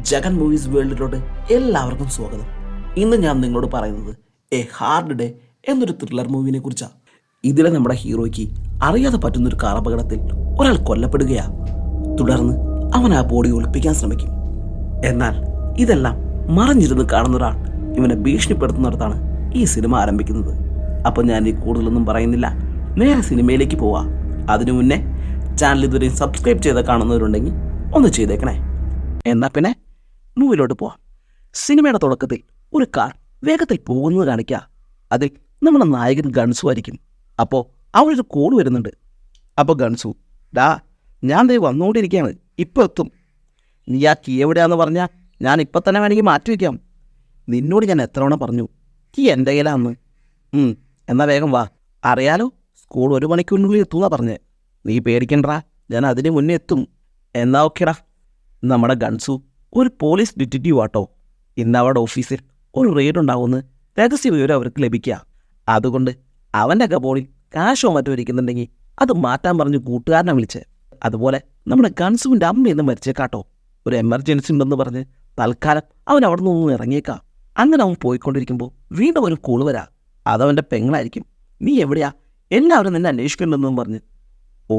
Jagan movies വേൾഡിലോട്ട് എല്ലാവർക്കും സ്വാഗതം. ഇന്ന് ഞാൻ നിങ്ങളോട് പറയുന്നത് എ ഹാർഡ് ഡേ എന്നൊരു ത്രില്ലർ മൂവിനെ കുറിച്ചാണ്. ഇതിലെ നമ്മുടെ ഹീറോയ്ക്ക് അറിയാതെ പറ്റുന്നൊരു കാർ അപകടത്തിൽ ഒരാൾ കൊല്ലപ്പെടുകയാ. തുടർന്ന് അവൻ ആ ബോഡി ഒളിപ്പിക്കാൻ ശ്രമിക്കും. എന്നാൽ ഇതെല്ലാം മറഞ്ഞിരുന്ന് കാണുന്ന ഒരാൾ ഇവനെ ഭീഷണിപ്പെടുത്തുന്നിടത്താണ് ഈ സിനിമ ആരംഭിക്കുന്നത്. അപ്പോൾ ഞാൻ ഈ കൂടുതലൊന്നും പറയുന്നില്ല, നേരെ സിനിമയിലേക്ക് പോവാം. അതിനു മുന്നേ ചാനൽ ഇതുവരെ സബ്സ്ക്രൈബ് ചെയ്ത് കാണുന്നവരുണ്ടെങ്കിൽ ഒന്ന് ചെയ്തേക്കണേ. എന്നാൽ പിന്നെ മൂവിലോട്ട് പോവാം. സിനിമയുടെ തുടക്കത്തിൽ ഒരു കാർ വേഗത്തിൽ പോകുന്നത് കാണിക്കുക. അതിൽ നമ്മുടെ നായകൻ ഗൺസു ആയിരിക്കും. അപ്പോൾ അവനൊരു കോൾ വരുന്നുണ്ട്. അപ്പോൾ ഗൺസു, ഞാൻ ദേ വന്നുകൊണ്ടിരിക്കുകയാണ്, ഇപ്പോൾ എത്തും. നീ ആ കീ എവിടെയാണെന്ന് പറഞ്ഞാൽ ഞാൻ ഇപ്പം തന്നെ വേണമെങ്കിൽ മാറ്റി വയ്ക്കാം. നിന്നോട് ഞാൻ എത്ര തവണ പറഞ്ഞു കീ എൻ്റെ കയ്യിലാന്ന്. എന്നാൽ വേഗം വാ, അറിയാലോ സ്കൂൾ 1 മണിക്കൂറിനുള്ളിൽ എത്തുമെന്നാണ് പറഞ്ഞത്. നീ പേടിക്കണ്ടാ, ഞാൻ അതിന് മുന്നേ എത്തും. എന്നാ ഓക്കേടാ. നമ്മുടെ ഗൺസു ഒരു പോലീസ് ഡിറ്റക്റ്റീവ് ആട്ടോ. ഇന്ന് അവരുടെ ഓഫീസിൽ ഒരു റെയ്ഡ് ഉണ്ടാവുമെന്ന് രഹസ്യ വിവരം അവർക്ക് ലഭിക്കുക. അതുകൊണ്ട് അവൻ്റെ കബോളിൽ കാശോ മറ്റോ ഇരിക്കുന്നുണ്ടെങ്കിൽ അത് മാറ്റാൻ പറഞ്ഞ് കൂട്ടുകാരനെ വിളിച്ച്. അതുപോലെ നമ്മുടെ ഗൺസുവിൻ്റെ അമ്മയെന്ന് മരിച്ചേക്കാട്ടോ. ഒരു എമർജൻസി ഉണ്ടെന്ന് പറഞ്ഞ് തൽക്കാലം അവൻ അവിടെ നിന്നൊന്നും ഇറങ്ങിയേക്കാം. അങ്ങനെ അവൻ പോയിക്കൊണ്ടിരിക്കുമ്പോൾ വീണ്ടും ഒരു കോള് വരാം. അതവൻ്റെ പെങ്ങളായിരിക്കും. നീ എവിടെയാ, എല്ലാവരും നിന്നെ അന്വേഷിക്കുന്നുണ്ടെന്നും പറഞ്ഞ്. ഓ,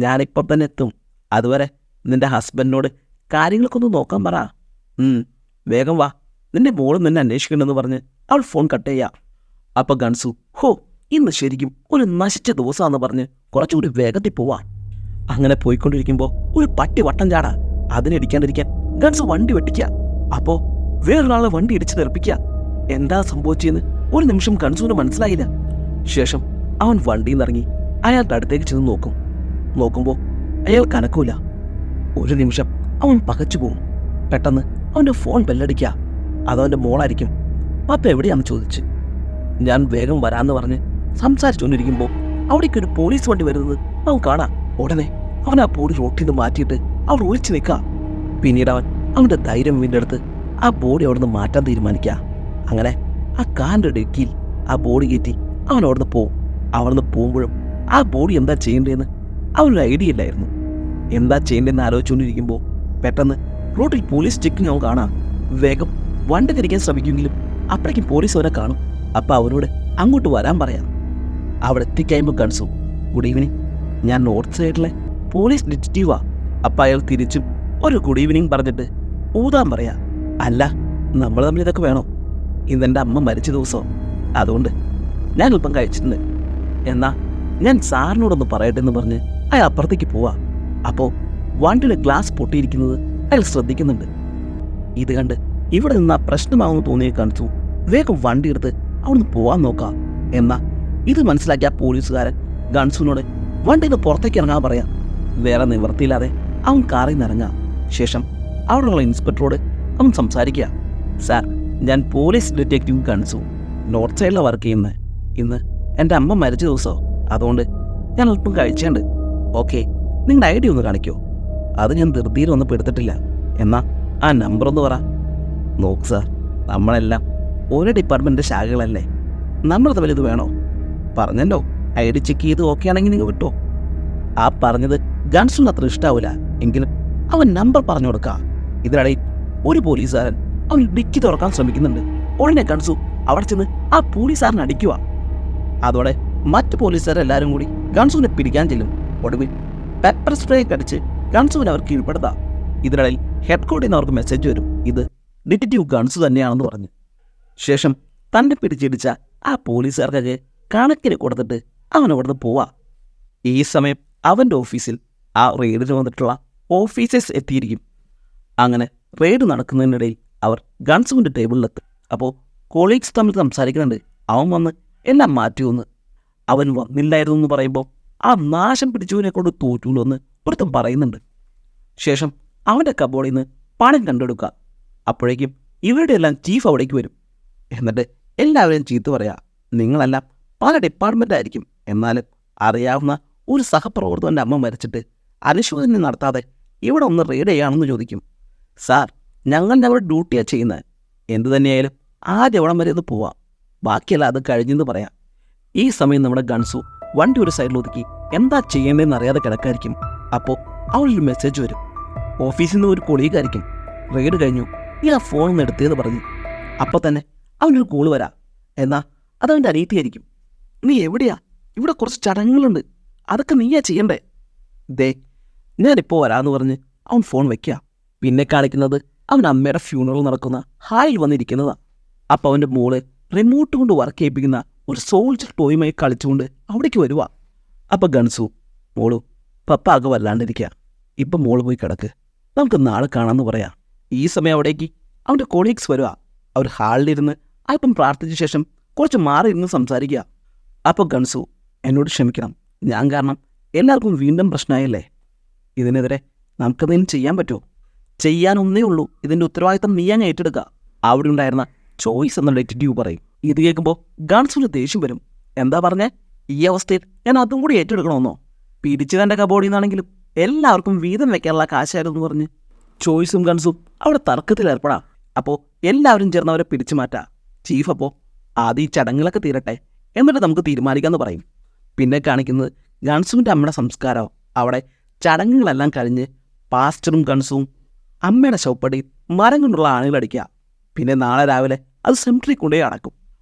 ഞാനിപ്പം തന്നെ എത്തും. അതുവരെ നിൻ്റെ ഹസ്ബൻഡിനോട് കാര്യങ്ങൾക്കൊന്ന് നോക്കാൻ പറ. വേഗം വാ, നിന്റെ മോളും നിന്നെ അന്വേഷിക്കണമെന്ന് പറഞ്ഞ് അവൾ ഫോൺ കട്ട് ചെയ്യാം. അപ്പോൾ ഗൺസു, ഇന്ന് ശരിക്കും ഒരു നശിച്ച ദിവസമാണെന്ന് പറഞ്ഞ് കുറച്ചുകൂടി വേഗത്തിൽ പോവാ. അങ്ങനെ പോയിക്കൊണ്ടിരിക്കുമ്പോൾ ഒരു പട്ടി വട്ടം ചാടാ. അതിനിടിക്കാണ്ടിരിക്കാൻ ഗൺസു വണ്ടി വെട്ടിക്കുക. അപ്പോൾ വേറൊരാളെ വണ്ടി ഇടിച്ച് തെറിപ്പിക്കുക. എന്താ സംഭവിച്ചെന്ന് ഒരു നിമിഷം ഗൺസുവിന് മനസ്സിലായില്ല. ശേഷം അവൻ വണ്ടിയിൽ നിന്ന് ഇറങ്ങി അയാളുടെ അടുത്തേക്ക് ചെന്ന് നോക്കുമ്പോൾ അയാൾ കനക്കൂല. ഒരു നിമിഷം അവൻ പകച്ചു പോകും. പെട്ടെന്ന് അവൻ്റെ ഫോൺ ബെല്ലടിക്കുക. അതവൻ്റെ മോളായിരിക്കും. പപ്പ എവിടെയാണെന്ന് ചോദിച്ച്. ഞാൻ വേഗം വരാമെന്ന് പറഞ്ഞ് സംസാരിച്ചുകൊണ്ടിരിക്കുമ്പോൾ അവിടേക്ക് ഒരു പോലീസ് വണ്ടി വരുന്നത് അവൻ കാണാം. ഉടനെ അവൻ ആ ബോഡി റോട്ടിൽ നിന്ന് മാറ്റിയിട്ട് അവർ ഒളിച്ചു നിൽക്കുക. പിന്നീട് അവൻ്റെ ധൈര്യം വീണ്ടെടുത്ത് ആ ബോഡി അവിടെ നിന്ന് മാറ്റാൻ തീരുമാനിക്കുക. അങ്ങനെ ആ കാറിൻ്റെ ഡിക്കിയിൽ ആ ബോഡി കയറ്റി അവൻ അവിടെ നിന്ന് പോകും. അവിടെ നിന്ന് പോകുമ്പോഴും ആ ബോഡി എന്താ ചെയ്യേണ്ടതെന്ന് അവനൊരു ഐഡിയ ഇല്ലായിരുന്നു. എന്താ ചെയ്യേണ്ടതെന്ന് ആലോചിച്ചുകൊണ്ടിരിക്കുമ്പോൾ പെട്ടെന്ന് റോഡിൽ പോലീസ് ചെക്കിങ് അവൻ കാണാം. വേഗം വണ്ടി തിരിക്കാൻ ശ്രമിക്കുമെങ്കിലും അപ്പോഴേക്കും പോലീസ് അവനെ കാണും. അപ്പം അവരോട് അങ്ങോട്ട് വരാൻ പറയാം. അവിടെ എത്തിക്കഴിയുമ്പോൾ ഗൺസു, ഗുഡ് ഈവനിങ്, ഞാൻ നോർത്ത് സൈഡിലെ പോലീസ് ഡിറ്റക്റ്റീവാ. അപ്പം അയാൾ തിരിച്ചും ഒരു ഗുഡ് ഈവനിങ് പറഞ്ഞിട്ട് ഊതാൻ പറയാ. അല്ല, നമ്മൾ തമ്മിൽ ഇതൊക്കെ വേണോ? ഇന്നെൻ്റെ അമ്മ മരിച്ച ദിവസം, അതുകൊണ്ട് ഞാൻ അല്പം കഴിച്ചിട്ടുണ്ട്. എന്നാ ഞാൻ സാറിനോടൊന്ന് പറയട്ടെ എന്ന് പറഞ്ഞ് അയാൾ അപ്പുറത്തേക്ക് പോവാ. അപ്പോൾ വണ്ടിയുടെ ഗ്ലാസ് പൊട്ടിയിരിക്കുന്നത് അയാൾ ശ്രദ്ധിക്കുന്നുണ്ട്. ഇത് കണ്ട് ഇവിടെ നിന്ന് ആ പ്രശ്നമാണെന്ന് തോന്നിയ ഗൺസു വേഗം വണ്ടി എടുത്ത് അവിടുന്ന് പോവാൻ നോക്കാം. എന്നാൽ ഇത് മനസ്സിലാക്കിയ പോലീസുകാരൻ ഗൺസുവിനോട് വണ്ടിയിൽ നിന്ന് പുറത്തേക്ക് ഇറങ്ങാൻ പറയാം. വേറെ നിവൃത്തിയില്ലാതെ അവൻ കാറിൽ നിന്ന് ഇറങ്ങാം. ശേഷം അവിടെയുള്ള ഇൻസ്പെക്ടറോട് അവൻ സംസാരിക്കുക. സാർ, ഞാൻ പോലീസ് ഡിറ്റക്റ്റീവ് ഗൺസു, നോർത്ത് സൈഡിലാണ് വർക്ക് ചെയ്യുന്നത്. ഇന്ന് എൻ്റെ അമ്മ മരിച്ച ദിവസമോ, അതുകൊണ്ട് ഞാൻ അല്പം കഴിച്ചുണ്ട്. ഓക്കെ, നിങ്ങളുടെ ഐഡിയ ഒന്ന് കാണിക്കുമോ? അത് ഞാൻ ധൃതിയിലൊന്നും പെടുത്തിട്ടില്ല. എന്നാൽ ആ നമ്പർ ഒന്ന് പറ. നോക്ക് സാർ, നമ്മളെല്ലാം ഓരോ ഡിപ്പാർട്ട്മെൻറ്റിൻ്റെ ശാഖകളല്ലേ, നമ്മൾ തമ്മിൽ ഇത് വേണോ? പറഞ്ഞല്ലോ, ഐഡി ചെക്ക് ചെയ്ത് ഓക്കെ ആണെങ്കിൽ നിങ്ങൾ വിട്ടോ. ആ പറഞ്ഞത് ഗൺസിന് അത്ര ഇഷ്ടാവില്ല, എങ്കിലും അവൻ നമ്പർ പറഞ്ഞു കൊടുക്കാം. ഇതിനിടയിൽ ഒരു പോലീസുകാരൻ അവൻ ഡിക്കി തുറക്കാൻ ശ്രമിക്കുന്നുണ്ട്. ഉടനെ ഗൺസു അവിടെ ചെന്ന് ആ പോലീസുകാരനെ അടിക്കുക. അതോടെ മറ്റു പോലീസുകാരെല്ലാവരും കൂടി ഗൺസുവിനെ പിടിക്കാൻ ചെല്ലും. ഒടുവിൽ പെപ്പർ സ്പ്രേ കടിച്ച് ഗൺസുവിനെ അവർക്ക് കീഴ്പ്പെടുത്താം. ഇതിനിടയിൽ ഹെഡ് കോർട്ടിൽ നിന്ന് അവർക്ക് മെസ്സേജ് വരും, ഇത് ഡിറ്റക്റ്റീവ് ഗൺസു തന്നെയാണെന്ന് പറഞ്ഞ്. ശേഷം തന്നെ പിടിച്ചിടിച്ച ആ പോലീസുകാർക്കൊക്കെ കണക്കിന് കൊടുത്തിട്ട് അവൻ അവിടുന്ന് പോവാ. ഈ സമയം അവൻ്റെ ഓഫീസിൽ ആ റെയ്ഡിന് വന്നിട്ടുള്ള ഓഫീസേഴ്സ് എത്തിയിരിക്കും. അങ്ങനെ റെയ്ഡ് നടക്കുന്നതിനിടയിൽ അവർ ഗൺസുവിൻ്റെ ടേബിളിലെത്തും. അപ്പോൾ കൊളീഗ്സ് തമ്മിൽ സംസാരിക്കുന്നുണ്ട്. അവൻ വന്ന് എല്ലാം മാറ്റിയൊന്ന്. അവൻ വന്നില്ലായിരുന്നു എന്ന് പറയുമ്പോൾ ആ നാശം പിടിച്ചവനെ കൊണ്ട് തോറ്റൂലോ എന്ന് ഒരുത്തം പറയുന്നുണ്ട്. ശേഷം അവൻ്റെ കബോർഡിൽ നിന്ന് പണം കണ്ടെടുക്കുക. അപ്പോഴേക്കും ഇവരുടെ എല്ലാം ചീഫ് അവിടേക്ക് വരും. എന്നിട്ട് എല്ലാവരെയും ചീത്ത പറയാം. നിങ്ങളെല്ലാം പല ഡിപ്പാർട്ട്മെൻറ്റായിരിക്കും, എന്നാലും അറിയാവുന്ന ഒരു സഹപ്രവർത്തകൻ്റെ അമ്മ മരിച്ചിട്ട് അനുശോചനം നടത്താതെ ഇവിടെ ഒന്ന് റെയ്ഡ് ചെയ്യാണെന്ന് ചോദിക്കും. സാർ, ഞങ്ങളുടെ ഡ്യൂട്ടിയാണ് ചെയ്യുന്നത്. എന്തു തന്നെയായാലും ആദ്യം എവിടം വരെ ഒന്ന് പോവാം, ബാക്കിയല്ല അത് കഴിഞ്ഞെന്ന് പറയാം. ഈ സമയം നമ്മുടെ ഗൺസു വണ്ടി ഒരു സൈഡിൽ ഒതുക്കി എന്താ ചെയ്യേണ്ടതെന്ന് അറിയാതെ കിടക്കായിരിക്കും. അപ്പോൾ അവളൊരു മെസ്സേജ് വരും. ഓഫീസിൽ നിന്ന് ഒരു കൊളീഗായിരിക്കും. റെയ്ഡ് കഴിഞ്ഞു, നീ ആ ഫോൺ എടുത്തേന്ന് പറഞ്ഞു. അപ്പോൾ തന്നെ അവനൊരു കോള് വരാം. എന്നാ അതവൻ്റെ അനിയത്തിയായിരിക്കും. നീ എവിടെയാ? ഇവിടെ കുറച്ച് ചടങ്ങുകളുണ്ട്, അതൊക്കെ നീയാ ചെയ്യണ്ടേ? ദേ ഞാനിപ്പോൾ വരാമെന്ന് പറഞ്ഞ് അവൻ ഫോൺ വയ്ക്കുക. പിന്നെ കാണിക്കുന്നത് അവൻ അമ്മയുടെ ഫ്യൂണറൽ നടക്കുന്ന ഹാളിൽ വന്നിരിക്കുന്നതാ. അപ്പോൾ അവൻ്റെ മോള് റിമോട്ട് കൊണ്ട് വർക്ക് ചെയ്യിപ്പിക്കുന്ന ഒരു സോൾജർ ടോയുമായി കളിച്ചുകൊണ്ട് അവിടേക്ക് വരുക. അപ്പോൾ ഗൺസു മോളു പപ്പ ആകെ വല്ലാണ്ടിരിക്കുക, ഇപ്പം മോള് പോയി കിടക്ക്, നമുക്ക് നാളെ കാണാമെന്ന് പറയാം. ഈ സമയം അവിടേക്ക് അവൻ്റെ കൊളീഗ്സ് വരുക. അവർ ഹാളിലിരുന്ന് അല്പം പ്രാർത്ഥിച്ച ശേഷം കുറച്ച് മാറി ഇരുന്ന് സംസാരിക്കുക. അപ്പോൾ ഗൺസു എന്നോട് ക്ഷമിക്കണം, ഞാൻ കാരണം എല്ലാവർക്കും വീണ്ടും പ്രശ്നമായല്ലേ. ഇതിനെതിരെ നമുക്കതെങ്കിലും ചെയ്യാൻ പറ്റുമോ? ചെയ്യാനൊന്നേ ഉള്ളൂ, ഇതിൻ്റെ ഉത്തരവാദിത്തം നീ ഞാൻ ഏറ്റെടുക്കുക. അവിടെ ഉണ്ടായിരുന്ന ചോയ്സ് എന്ന ഡിറ്റക്റ്റീവ് പറയും. ഇത് കേൾക്കുമ്പോൾ ഗൺസുവിന് ദേഷ്യം വരും. എന്താ പറഞ്ഞേ? ഈ അവസ്ഥയിൽ ഞാൻ അതും കൂടി ഏറ്റെടുക്കണമെന്നോ? പിടിച്ചു തൻ്റെ കബോർഡിൽ നിന്നാണെങ്കിലും എല്ലാവർക്കും വീതം വെക്കാനുള്ള കാശായിരുന്നു പറഞ്ഞ് ചോയ്സും ഗൺസും അവിടെ തർക്കത്തിൽ ഏർപ്പെടാം. അപ്പോൾ എല്ലാവരും ചേർന്ന് അവരെ പിടിച്ചു മാറ്റാം. ചീഫ് അപ്പോൾ ആദ്യം ഈ ചടങ്ങുകളൊക്കെ തീരട്ടെ, എന്നിട്ട് നമുക്ക് തീരുമാനിക്കാമെന്ന് പറയും. പിന്നെ കാണിക്കുന്നത് ഗൺസുവിൻ്റെ അമ്മയുടെ സംസ്കാരമോ. അവിടെ ചടങ്ങുകളെല്ലാം കഴിഞ്ഞ് പാസ്റ്ററും ഗൺസും അമ്മയുടെ ശവപ്പടിയിൽ മരം കൊണ്ടുള്ള ആണികളടിക്കുക. പിന്നെ നാളെ രാവിലെ അത് സെമിട്രി കൊണ്ടേ അടക്കും,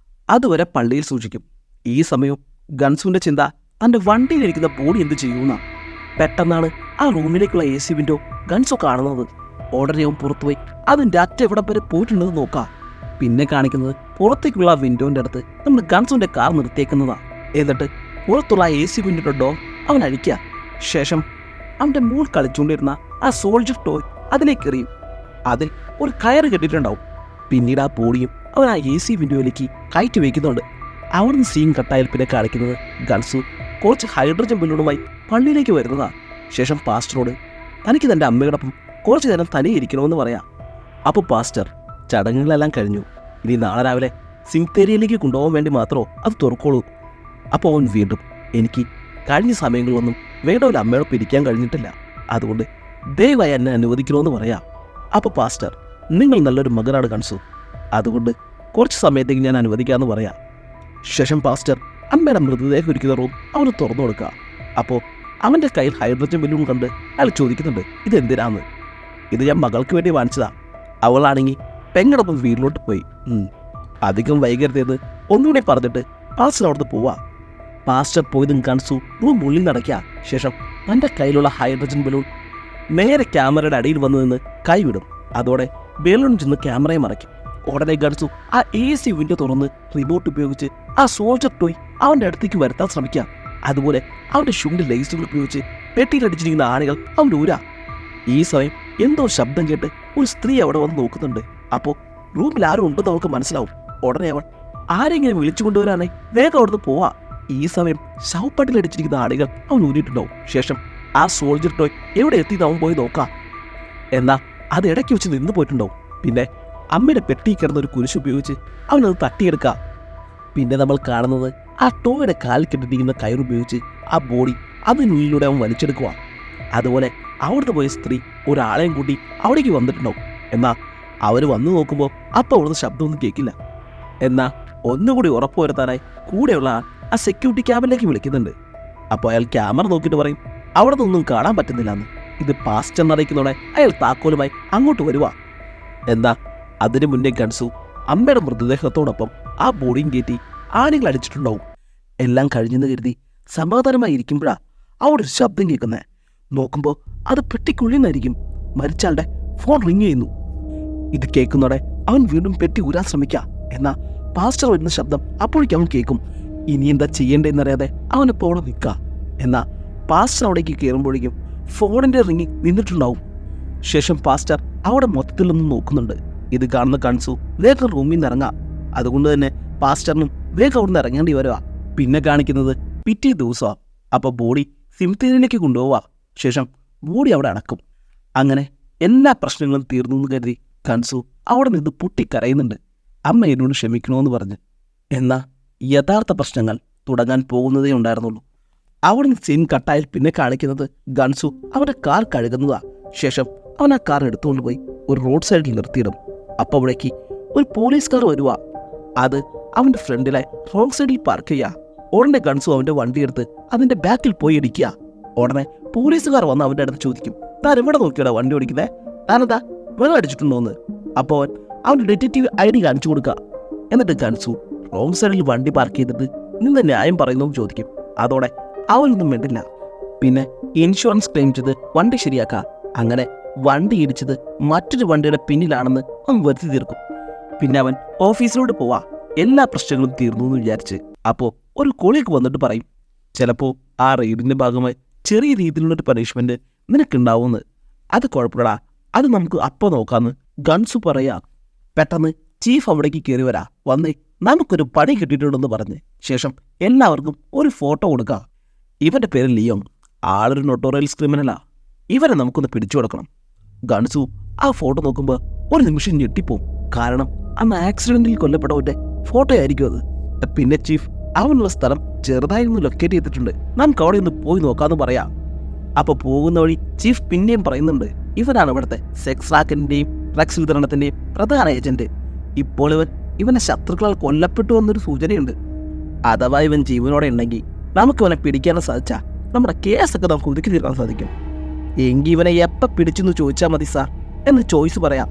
അതുവരെ പള്ളിയിൽ സൂക്ഷിക്കും. ഈ സമയവും ഗൺസുവിൻ്റെ ചിന്ത തൻ്റെ വണ്ടിയിലിരിക്കുന്ന ബോഡി എന്ത് ചെയ്യുമെന്നാണ്. പെട്ടെന്നാണ് ആ റൂമിലേക്കുള്ള AC വിൻഡോ ഗൺസോ കാണുന്നത്. ഉടനെ അവൻ പുറത്തുപോയി അതിൻ്റെ അറ്റ എവിടെ വരെ പോയിട്ടുണ്ടെന്ന് നോക്കാം. പിന്നെ കാണിക്കുന്നത് പുറത്തേക്കുള്ള വിൻഡോൻ്റെ അടുത്ത് നമ്മൾ ഗൺസുവിൻ്റെ കാർ നിർത്തിയേക്കുന്നതാണ്. എന്നിട്ട് പുറത്തുള്ള AC വിൻഡോയുടെ ഡോർ അവൻ അഴിക്കുക. ശേഷം അവൻ്റെ മോൾ കളിച്ചുകൊണ്ടിരുന്ന ആ സോൾജർ ടോയ് അതിലേക്ക് എറിയും. അതിൽ ഒരു കയറ് കെട്ടിയിട്ടുണ്ടാവും. പിന്നീട് ആ ബോഡിയും അവൻ ആ AC വിൻഡോയിലേക്ക് കയറ്റി വയ്ക്കുന്നുണ്ട്. അവിടുന്ന് സീൻ കട്ടായാൽ പിന്നെ കാണിക്കുന്നത് ഗൺസു കുറച്ച് ഹൈഡ്രജൻ ബലൂണുമായി പള്ളിയിലേക്ക് വരുന്നതാണ്. ശേഷം പാസ്റ്ററോട് തനിക്ക് തൻ്റെ അമ്മയോടൊപ്പം കുറച്ച് നേരം തനിയെ ഇരിക്കണമെന്ന് പറയാം. അപ്പോൾ പാസ്റ്റർ ചടങ്ങുകളെല്ലാം കഴിഞ്ഞു, ഇനി നാളെ രാവിലെ സിംതേരിയയിലേക്ക് കൊണ്ടുപോകാൻ വേണ്ടി മാത്രമോ അത് തുറക്കോളൂ. അപ്പോൾ അവൻ വീണ്ടും എനിക്ക് കഴിഞ്ഞ സമയങ്ങളിലൊന്നും വേണ്ട ഒരു അമ്മയോടൊപ്പം ഇരിക്കാൻ കഴിഞ്ഞിട്ടില്ല, അതുകൊണ്ട് ദയവായി എന്നെ അനുവദിക്കണമെന്ന് പറയാം. അപ്പോൾ പാസ്റ്റർ നിങ്ങൾ നല്ലൊരു മകനാണ് ഗൺസു, അതുകൊണ്ട് കുറച്ച് സമയത്തേക്ക് ഞാൻ അനുവദിക്കാമെന്ന് പറയാം. ശേഷം പാസ്റ്റർ അമ്മയുടെ മൃതദേഹം ഇരിക്കുന്ന റൂം അവന് തുറന്നു കൊടുക്കുക. അപ്പോൾ അവൻ്റെ കയ്യിൽ ഹൈഡ്രജൻ ബലൂൺ കണ്ട് അയാൾ ചോദിക്കുന്നുണ്ട് ഇതെന്തിനാന്ന്. ഇത് ഞാൻ മകൾക്ക് വേണ്ടി വാങ്ങിച്ചതാ, അവളാണെങ്കിൽ പെങ്ങടൊപ്പം വീട്ടിലോട്ട് പോയി. അധികം വൈകരുതെന്ന് ഒന്നുകൂടെ പറഞ്ഞിട്ട് പാസ്റ്റർ അവിടുന്ന് പോവാ. പാസ്റ്റർ പോയതും ഗൺസു റൂം ഉള്ളിൽ നടക്കുക. ശേഷം തൻ്റെ കയ്യിലുള്ള ഹൈഡ്രജൻ ബലൂൺ നേരെ ക്യാമറയുടെ അടിയിൽ വന്നു നിന്ന് കൈവിടും. അതോടെ ബലൂൺ ചെന്ന് ക്യാമറയെ മറയ്ക്കും. ഉടനെ ഗൺസു ആ AC വിൻഡോ തുറന്ന് റിമോട്ട് ഉപയോഗിച്ച് ആ സോൾജർ ടോയ് അവൻ്റെ അടുത്തേക്ക് വരുത്താൻ ശ്രമിക്കുക. അതുപോലെ അവൻ്റെ ഷൂവിൻ്റെ ലേസുകൾ ഉപയോഗിച്ച് പെട്ടിയിലടിച്ചിരിക്കുന്ന ആണികൾ അവൻ ഊരാ. ഈ സമയം എന്തോ ശബ്ദം കേട്ട് ഒരു സ്ത്രീ അവിടെ വന്ന് നോക്കുന്നുണ്ട്. അപ്പോൾ റൂമിൽ ആരും ഉണ്ടെന്ന് അവൾക്ക് മനസ്സിലാവും. ഉടനെ അവൾ ആരെങ്കിലും വിളിച്ചു കൊണ്ടുവരാനായി വേഗം അവിടുന്ന് പോവാ. ഈ സമയം ശവപ്പട്ടിലടിച്ചിരിക്കുന്ന ആണികൾ അവൻ ഊരിയിട്ടുണ്ടാവും. ശേഷം ആ സോൾജർ ടോയ് എവിടെ എത്തിയെന്ന് അവൻ പോയി നോക്കാം. എന്നാൽ അത് ഇടയ്ക്ക് വെച്ച് നിന്ന് പോയിട്ടുണ്ടാവും. പിന്നെ അമ്മയുടെ പെട്ടി കിടന്ന ഒരു കുരിശ് ഉപയോഗിച്ച് അവനത് തട്ടിയെടുക്കുക. പിന്നെ നമ്മൾ കാണുന്നത് ആ ടോയുടെ കാലിൽ കെട്ടിരിക്കുന്ന കയറുപയോഗിച്ച് ആ ബോഡി അതിനുള്ളിലൂടെ അവൻ വലിച്ചെടുക്കുക. അതുപോലെ അവിടുന്ന് പോയ സ്ത്രീ ഒരാളെയും കൂട്ടി അവിടേക്ക് വന്നിട്ടുണ്ടാവും. എന്നാൽ അവർ വന്നു നോക്കുമ്പോൾ അപ്പോൾ അവിടുന്ന് ശബ്ദമൊന്നും കേൾക്കില്ല. എന്നാൽ ഒന്നുകൂടി ഉറപ്പുവരുത്താനായി കൂടെയുള്ള ആ സെക്യൂരിറ്റി ക്യാബിനിലേക്ക് വിളിക്കുന്നുണ്ട്. അപ്പോൾ അയാൾ ക്യാമറ നോക്കിയിട്ട് പറയും അവിടെ നിന്നൊന്നും കാണാൻ പറ്റുന്നില്ലെന്ന്. ഇത് പാസ്റ്റ് എന്നറിയിക്കുന്നതോടെ അയാൾ താക്കോലുമായി അങ്ങോട്ട് വരുക. എന്താ അതിനു മുന്നേ ഗൺസു അമ്മയുടെ മൃതദേഹത്തോടൊപ്പം ആ ബോഡിയും കയറ്റി ആണികൾ അടിച്ചിട്ടുണ്ടാവും. എല്ലാം കഴിഞ്ഞെന്ന് കരുതി സമാധാനമായി ഇരിക്കുമ്പോഴാണ് അവിടെ ഒരു ശബ്ദം കേൾക്കുന്നത്. നോക്കുമ്പോൾ അത് പെട്ടിക്കുള്ളിൽ നിന്നായിരിക്കും. മരിച്ചാളുടെ ഫോൺ റിങ് ചെയ്യുന്നു. ഇത് കേൾക്കുന്നതോടെ അവൻ വീണ്ടും പെട്ടി ഊരാൻ ശ്രമിക്കുക. എന്നാൽ പാസ്റ്റർ വരുന്ന ശബ്ദം അപ്പോഴേക്കും അവൻ കേൾക്കും. ഇനി എന്താ ചെയ്യേണ്ടതെന്നറിയാതെ അവനെപ്പോൾ അവിടെ നിൽക്കുക. എന്നാൽ പാസ്റ്റർ അവിടേക്ക് കയറുമ്പോഴേക്കും ഫോണിൻ്റെ റിങ് നിന്നിട്ടുണ്ടാവും. ശേഷം പാസ്റ്റർ അവിടെ മൊത്തത്തിലൊന്നും നോക്കുന്നുണ്ട്. ഇത് കാണുന്ന ഗൺസു വേഗം റൂമിൽ നിന്ന് ഇറങ്ങാം. അതുകൊണ്ട് തന്നെ പാസ്റ്ററിനും വേഗം അവിടെ നിന്ന് ഇറങ്ങേണ്ടി വരുക. പിന്നെ കാണിക്കുന്നത് പിറ്റേ ദിവസമാണ്. അപ്പോൾ ബോഡി സിംതേരിയയിലേക്ക് കൊണ്ടുപോവുക. ശേഷം ബോഡി അവിടെ അടക്കും. അങ്ങനെ എല്ലാ പ്രശ്നങ്ങളും തീർന്നു എന്ന് കരുതി ഗൺസു അവിടെ നിന്ന് പൊട്ടിക്കരയുന്നുണ്ട്, അമ്മ എന്നോട് ക്ഷമിക്കണമെന്ന് പറഞ്ഞ്. എന്നാൽ യഥാർത്ഥ പ്രശ്നങ്ങൾ തുടങ്ങാൻ പോകുന്നതേ ഉണ്ടായിരുന്നുള്ളൂ. അവിടെ നിന്ന് സീൻ കട്ടായാൽ പിന്നെ കാണിക്കുന്നത് ഗൺസു അവൻ്റെ കാർ കഴുകുന്നതാണ്. ശേഷം അവൻ ആ കാർ എടുത്തുകൊണ്ട് പോയി ഒരു റോഡ് സൈഡിൽ നിർത്തിയിടും. അപ്പോൾ അവിടേക്ക് ഒരു പോലീസ് കാർ വരുക. അത് അവൻ്റെ ഫ്രണ്ടിലായി റോഡ് സൈഡിൽ പാർക്ക് ചെയ്യുക. ഉടനെ ഗൺസു അവൻ്റെ വണ്ടിയെടുത്ത് അതിൻ്റെ ബാക്കിൽ പോയി ഇടിക്കുക. ഉടനെ പോലീസുകാർ വന്ന് അവൻ്റെ അടുത്ത് ചോദിക്കും താൻ എവിടെ നോക്കിയാടാ വണ്ടി ഓടിക്കുന്നത്, താനെന്താ വെള്ളം അടിച്ചിട്ടുണ്ടോന്ന്. അപ്പോൾ അവൻ്റെ ഡിറ്റക്റ്റീവ് ID കാണിച്ചു കൊടുക്കുക. എന്നിട്ട് ഗൺസു റോങ് സൈഡിൽ വണ്ടി പാർക്ക് ചെയ്തിട്ട് നിന്ന് ന്യായം പറയുന്നു ചോദിക്കും. അതോടെ അവനൊന്നും വേണ്ടില്ല. പിന്നെ ഇൻഷുറൻസ് ക്ലെയിം ചെയ്ത് വണ്ടി ശരിയാക്കുക. അങ്ങനെ വണ്ടി ഇടിച്ചത് മറ്റൊരു വണ്ടിയുടെ പിന്നിലാണെന്ന് അവൻ വരുത്തി തീർക്കും. പിന്നെ അവൻ ഓഫീസിലോട്ട് പോവാ, എല്ലാ പ്രശ്നങ്ങളും തീർന്നു എന്ന് വിചാരിച്ച്. അപ്പോൾ ഒരു കോളിയൊക്കെ വന്നിട്ട് പറയും, ചിലപ്പോൾ ആ റെയ്ഡിൻ്റെ ഭാഗമായി ചെറിയ രീതിയിലുള്ളൊരു പണിഷ്മെൻറ്റ് നിനക്കുണ്ടാവുമെന്ന്. അത് കുഴപ്പമില്ലടാ, അത് നമുക്ക് അപ്പോൾ നോക്കാമെന്ന് ഗൺസു പറയാ. പെട്ടെന്ന് ചീഫ് അവിടേക്ക് കയറി വരാ. വന്നേ, നമുക്കൊരു പണി കിട്ടിയിട്ടുണ്ടെന്ന് പറഞ്ഞ് ശേഷം എല്ലാവർക്കും ഒരു ഫോട്ടോ കൊടുക്കുക. ഇവൻ്റെ പേര് ലിയോങ്, ആളൊരു നൊട്ടോറിയൽസ് ക്രിമിനലാ. ഇവരെ നമുക്കൊന്ന് പിടിച്ചു കൊടുക്കണം. ഗൺസു ആ ഫോട്ടോ നോക്കുമ്പോൾ ഒരു നിമിഷം ഞെട്ടിപ്പോവും. കാരണം അന്ന് ആക്സിഡൻറ്റിൽ കൊല്ലപ്പെട്ടവൻ്റെ ഫോട്ടോ ആയിരിക്കും അത്. പിന്നെ ചീഫ് അവനുള്ള സ്ഥലം ചെറുതായി ഒന്ന് ലൊക്കേറ്റ് ചെയ്തിട്ടുണ്ട്, നമുക്ക് അവിടെ ഒന്ന് പോയി നോക്കാമെന്ന് പറയാം. അപ്പോൾ പോകുന്ന വഴി ചീഫ് പിന്നെയും പറയുന്നുണ്ട്, ഇവനാണ് ഇവിടുത്തെ സെക്സ് റാക്കറ്റിൻ്റെയും ഡ്രഗ്സ് വിതരണത്തിൻ്റെയും പ്രധാന ഏജൻറ്റ്. ഇപ്പോൾ ഇവൻ്റെ ശത്രുക്കളാൽ കൊല്ലപ്പെട്ടു എന്നൊരു സൂചനയുണ്ട്. അഥവാ ഇവൻ ജീവനോടെ ഉണ്ടെങ്കിൽ നമുക്ക് ഇവനെ പിടിക്കാനും സാധിച്ചാൽ നമ്മുടെ കേസൊക്കെ നമുക്ക് ഒതുക്കി തീർക്കാൻ സാധിക്കും. എങ്കിൽ ഇവനെ എപ്പോൾ പിടിച്ചെന്ന് ചോദിച്ചാൽ മതി സാർ എന്ന് ചോയ്സ് പറയാം.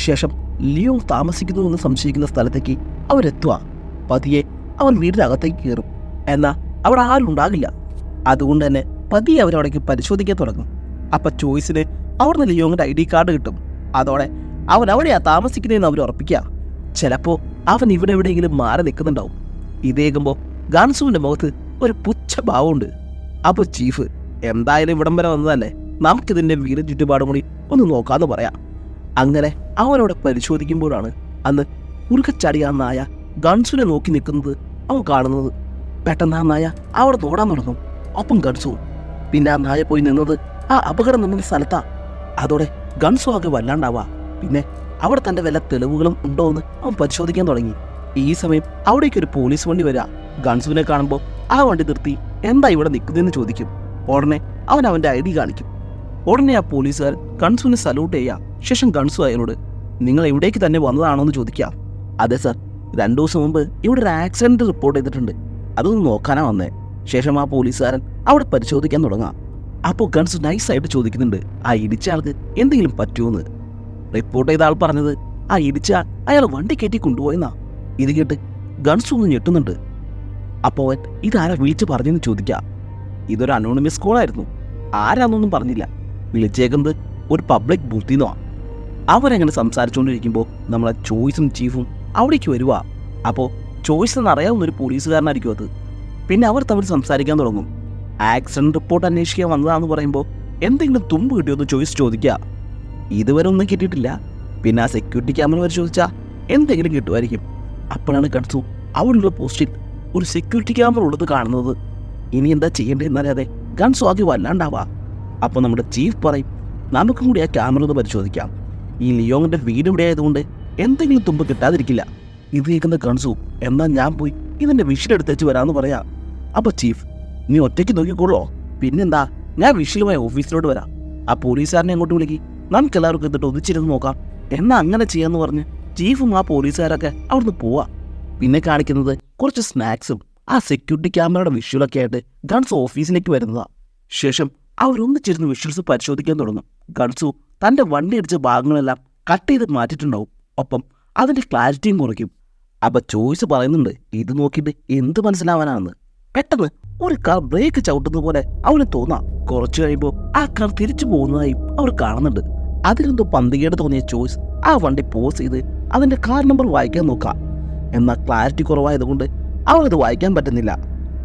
ശേഷം ലിയോങ് താമസിക്കുന്നു എന്ന് സംശയിക്കുന്ന സ്ഥലത്തേക്ക് അവരെത്തുക. പതിയെ അവൻ വീടിനകത്തേക്ക് കയറും. എന്നാൽ അവിടെ ആരും ഉണ്ടാകില്ല. അതുകൊണ്ട് തന്നെ പതിയെ അവരവിടേക്ക് പരിശോധിക്കാൻ തുടങ്ങും. അപ്പം ചോയ്സിന് അവിടുന്ന് ലിയോങ്ങിൻ്റെ ID കാർഡ് കിട്ടും. അതോടെ അവൻ അവിടെയാ താമസിക്കുന്നതെന്ന് അവർ ഉറപ്പിക്കുക. ചിലപ്പോൾ അവൻ ഇവിടെ എവിടെയെങ്കിലും മാറി നിൽക്കുന്നുണ്ടാവും. ഇതേക്കുമ്പോൾ ഗൺസുവിൻ്റെ മുഖത്ത് ഒരു പുച്ഛഭാവമുണ്ട്. അപ്പോൾ ചീഫ്, എന്തായാലും ഇവിടം വരെ വന്നതല്ലേ, നമുക്കിതിൻ്റെ വീട് ചുറ്റുപാടും കൂടി ഒന്ന് നോക്കാമെന്ന് പറയാം. അങ്ങനെ അവനവിടെ പരിശോധിക്കുമ്പോഴാണ് അന്ന് ഉരുക്കച്ചാടിയ ആ നായ ഗൺസുവിനെ നോക്കി നിൽക്കുന്നത് അവൻ കാണുന്നത്. പെട്ടെന്ന് ആ നായ അവിടെ നോടാൻ തുടങ്ങും. ഒപ്പം ഗൺസുവും. പിന്നെ ആ നായ പോയി നിന്നത് ആ അപകടം നിന്ന സ്ഥലത്താ. അതോടെ ഗൺസു ആകെ വല്ലാണ്ടാവാ. പിന്നെ അവിടെ തൻ്റെ വല്ല തെളിവുകളും ഉണ്ടോ എന്ന് അവൻ പരിശോധിക്കാൻ തുടങ്ങി. ഈ സമയം അവിടേക്കൊരു പോലീസ് വണ്ടി വരിക. ഗൺസുവിനെ കാണുമ്പോൾ ആ വണ്ടി നിർത്തി എന്താ ഇവിടെ നിൽക്കുന്നതെന്ന് ചോദിക്കും. ഉടനെ അവൻ അവൻ്റെ ID കാണിക്കും. ഉടനെ ആ പോലീസുകാരൻ ഗൺസുവിനെ സല്യൂട്ട് ചെയ്യുക. ശേഷം ഗൺസു അയാളോട്, നിങ്ങൾ ഇവിടേക്ക് തന്നെ വന്നതാണോ എന്ന് ചോദിക്കാം. അതെ സാർ, 2 ദിവസം മുമ്പ് ഇവിടെ ഒരു ആക്സിഡൻറ്റ് റിപ്പോർട്ട് ചെയ്തിട്ടുണ്ട്, അതൊന്ന് നോക്കാനാണ് വന്നേ. ശേഷം ആ പോലീസുകാരൻ അവിടെ പരിശോധിക്കാൻ തുടങ്ങാം. അപ്പോൾ ഗൺസ് നൈസായിട്ട് ചോദിക്കുന്നുണ്ട്, ആ ഇടിച്ച ആൾക്ക് എന്തെങ്കിലും പറ്റുമെന്ന്. റിപ്പോർട്ട് ചെയ്ത ആൾ പറഞ്ഞത് ആ ഇടിച്ച ആൾ അയാൾ വണ്ടി കയറ്റി കൊണ്ടുപോയെന്നാ. ഇത് കേട്ട് ഗൺസ് ഒന്ന് ഞെട്ടുന്നുണ്ട്. അപ്പോൾ അവൻ ഇതാരാ വിളിച്ച് പറഞ്ഞെന്ന് ചോദിക്കാം. ഇതൊരു അനോണിമസ് കോളായിരുന്നു, ആരാന്നൊന്നും പറഞ്ഞില്ല. വിളിച്ചേക്കുന്നത് ഒരു പബ്ലിക് ബൂത്തിൽ നിന്നാണ്. അവരങ്ങനെ സംസാരിച്ചുകൊണ്ടിരിക്കുമ്പോൾ നമ്മളെ ചോയ്സും ചീഫും അവിടേക്ക് വരുക. അപ്പോൾ ചോയ്സ് എന്നറിയാവുന്ന ഒരു പോലീസുകാരനായിരിക്കും അത്. പിന്നെ അവർ തമ്മിൽ സംസാരിക്കാൻ തുടങ്ങും. ആക്സിഡൻറ്റ് റിപ്പോർട്ട് അന്വേഷിക്കാൻ വന്നതാണെന്ന് പറയുമ്പോൾ എന്തെങ്കിലും തുമ്പ് കിട്ടിയോന്ന് ചോയ്സ് ചോദിക്കുക. ഇതുവരെ ഒന്നും കിട്ടിയിട്ടില്ല. പിന്നെ ആ സെക്യൂരിറ്റി ക്യാമറ പരിശോധിച്ചാൽ എന്തെങ്കിലും കിട്ടുമായിരിക്കും. അപ്പോഴാണ് ഗൺസു അവിടെയുള്ള പോസ്റ്റിൽ ഒരു സെക്യൂരിറ്റി ക്യാമറ ഉള്ളത് കാണുന്നത്. ഇനി എന്താ ചെയ്യേണ്ടതെന്നറിയാതെ ഗൺസു ആകെ വല്ലാണ്ടാവാ. അപ്പോൾ നമ്മുടെ ചീഫ് പറയും, നമുക്കും കൂടി ആ ക്യാമറ ഒന്ന് പരിശോധിക്കാം. ഈ ലിയോങ്ങിൻ്റെ വീട് ഇവിടെ ആയതുകൊണ്ട് എന്തെങ്കിലും തുമ്പ് കിട്ടാതിരിക്കില്ല. ഇത് കേൾക്കുന്ന ഗൺസു, എന്നാൽ ഞാൻ പോയി ഇതിൻ്റെ വിഷലെടുത്തേച്ച് വരാമെന്ന് പറയാം. അപ്പോൾ ചീഫ്, നീ ഒറ്റയ്ക്ക് നോക്കിക്കോളോ, പിന്നെന്താ, ഞാൻ വിഷലുമായി ഓഫീസിലോട്ട് വരാം. ആ പോലീസുകാരനെ അങ്ങോട്ട് വിളിക്കി, നമുക്ക് എല്ലാവർക്കും എന്നിട്ട് ഒന്നിച്ചിരുന്ന് നോക്കാം. എന്നാൽ അങ്ങനെ ചെയ്യാമെന്ന് പറഞ്ഞ് ചീഫും ആ പോലീസുകാരൊക്കെ അവിടുന്ന് പോവാം. പിന്നെ കാണിക്കുന്നത് കുറച്ച് സ്നാക്സും ആ സെക്യൂരിറ്റി ക്യാമറയുടെ വിഷ്വലൊക്കെ ആയിട്ട് ഗൺസ് ഓഫീസിലേക്ക് വരുന്നതാണ്. ശേഷം അവരൊന്നിച്ചിരുന്ന് വിഷ്വൽസ് പരിശോധിക്കാൻ തുടങ്ങും. ഗൺസു തൻ്റെ വണ്ടി അടിച്ച ഭാഗങ്ങളെല്ലാം കട്ട് ചെയ്ത് മാറ്റിയിട്ടുണ്ടാവും. ഒപ്പം അതിൻ്റെ ക്ലാരിറ്റിയും കുറയ്ക്കും. അപ്പോൾ ചോയ്സ് പറയുന്നുണ്ട്, ഇത് നോക്കിയിട്ട് എന്ത് മനസ്സിലാവാനാണെന്ന്. പെട്ടെന്ന് ഒരു കാർ ബ്രേക്ക് ചവിട്ടുന്ന പോലെ അവന് തോന്നാം. കുറച്ചു കഴിയുമ്പോൾ ആ കാർ തിരിച്ചു പോകുന്നതായും അവർ കാണുന്നുണ്ട്. അതിലെന്തോ പന്തികേട് തോന്നിയ ചോയ്സ് ആ വണ്ടി പോസ് ചെയ്ത് അതിൻ്റെ കാർ നമ്പർ വായിക്കാൻ നോക്കാം. എന്നാൽ ക്ലാരിറ്റി കുറവായതുകൊണ്ട് അവനത് വായിക്കാൻ പറ്റുന്നില്ല.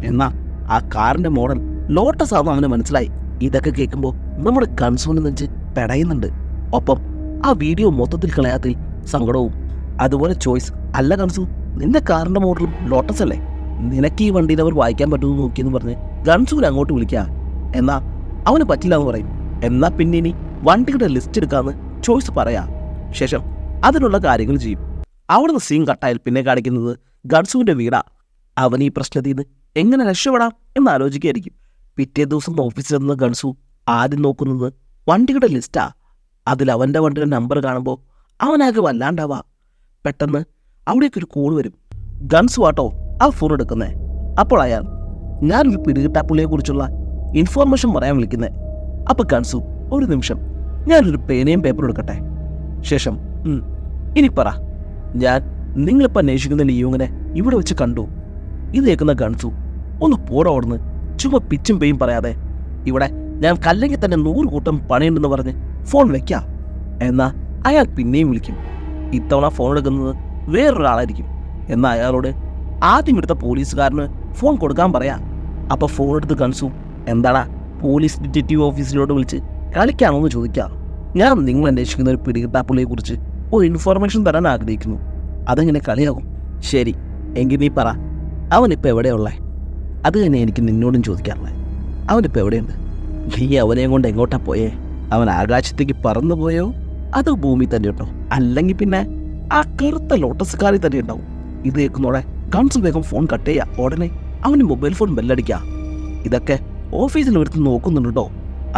എന്നാൽ ആ കാറിൻ്റെ മോഡൽ ലോട്ടസ് ആണെന്ന് അവന് മനസ്സിലായി. ഇതൊക്കെ കേൾക്കുമ്പോൾ നമ്മുടെ ഗൺസൂനെ നെഞ്ച് പെടയുന്നുണ്ട്. ഒപ്പം ആ വീഡിയോ മൊത്തത്തിൽ കളയാത്തിൽ സങ്കടവും. അതുപോലെ ചോയ്സ്, അല്ല ഗൺസു, നിന്റെ കാറിൻ്റെ മോഡലും ലോട്ടസ് അല്ലേ, നിനക്ക് ഈ വണ്ടിയിൽ അവർ വായിക്കാൻ പറ്റുമെന്ന് നോക്കിയെന്ന് പറഞ്ഞ് ഗൺസൂനെ അങ്ങോട്ട് വിളിക്കുക. എന്നാൽ അവന് പറ്റില്ല എന്ന് പറയും. എന്നാൽ പിന്നെ ഇനി വണ്ടിയുടെ ലിസ്റ്റ് എടുക്കാമെന്ന് ചോയ്സ് പറയാം. ശേഷം അതിനുള്ള കാര്യങ്ങൾ ചെയ്യും. അവിടുന്ന് സീൻ കട്ടായാൽ പിന്നെ കാണിക്കുന്നത് ഗൺസുവിൻ്റെ വീടാ. അവൻ ഈ പ്രശ്നത്തിൽ നിന്ന് എങ്ങനെ രക്ഷപ്പെടാം എന്ന് ആലോചിക്കുകയായിരിക്കും. പിറ്റേ ദിവസം ഓഫീസിലെത്തുന്ന ഗൺസു ആദ്യം നോക്കുന്നത് വണ്ടിയുടെ ലിസ്റ്റാ. അതിൽ അവൻ്റെ വണ്ടിയുടെ നമ്പർ കാണുമ്പോൾ അവനാകെ വല്ലാണ്ടാവാ. പെട്ടെന്ന് അവിടേക്കൊരു കോൾ വരും. ഗൺസു ആട്ടോ ആ ഫോൺ എടുക്കുന്നേ. അപ്പോൾ അയാൾ, ഞാനൊരു പിടികിട്ടാപ്പുള്ളിയെക്കുറിച്ചുള്ള ഇൻഫോർമേഷൻ പറയാൻ വിളിക്കുന്നേ. അപ്പോൾ ഗൺസു, ഒരു നിമിഷം, ഞാനൊരു പേനയും പേപ്പറും എടുക്കട്ടെ. ശേഷം ഇനി പറ, ഞാൻ നിങ്ങളിപ്പോൾ അന്വേഷിക്കുന്ന ലിയോങ്ങിനെ ഇവിടെ വെച്ച് കണ്ടു. ഇത് കേൾക്കുന്ന ഗൺസു ഒന്ന് പോടോടുന്ന് ചുമ്മാ പിച്ചും പേയും പറയാതെ, ഇവിടെ ഞാൻ കല്ലെങ്കിൽ തന്നെ 100 കൂട്ടം പണിയുണ്ടെന്ന് പറഞ്ഞ് ഫോൺ വെക്കാം. എന്നാൽ അയാൾ പിന്നെയും വിളിക്കും. ഇത്തവണ ഫോൺ എടുക്കുന്നത് വേറൊരാളായിരിക്കും. എന്നാൽ അയാളോട് ആദ്യം എടുത്ത പോലീസുകാരന് ഫോൺ കൊടുക്കാൻ പറയാം. അപ്പോൾ ഫോൺ എടുത്ത് ഗൺസു, എന്താടാ പോലീസ് ഡിറ്റക്റ്റീവ് ഓഫീസിലോട്ട് വിളിച്ച് കളിക്കാണോ എന്ന് ചോദിക്കാം. ഞാൻ നിങ്ങൾ അന്വേഷിക്കുന്ന ഒരു പിടികിട്ടാപ്പുള്ളിയെക്കുറിച്ച് ഒരു ഇൻഫോർമേഷൻ തരാൻ ആഗ്രഹിക്കുന്നു. അതെങ്ങനെ കളിയാകും? ശരി, എങ്കിൽ നീ പറ, അവനിപ്പോൾ എവിടെയുള്ളേ? അത് തന്നെ എനിക്ക് നിന്നോടും ചോദിക്കാറുള്ളത്. അവനിപ്പോൾ എവിടെയുണ്ട്? നീ അവനെയും കൊണ്ട് എങ്ങോട്ടാ പോയേ? അവൻ ആകാശത്തേക്ക് പറന്നു പോയോ അതോ ഭൂമി തന്നെ ഉണ്ടോ? അല്ലെങ്കിൽ പിന്നെ ആ കറുത്ത ലോട്ടസ് കാറിൽ തന്നെ ഉണ്ടാവും. ഇത് കേൾക്കുന്നോടെ ഗൺസ് വേഗം ഫോൺ കട്ട് ചെയ്യുക. ഉടനെ അവന് മൊബൈൽ ഫോൺ ബെല്ലടിക്കുക. ഇതൊക്കെ ഓഫീസിൽ എടുത്ത് നോക്കുന്നുണ്ടോ?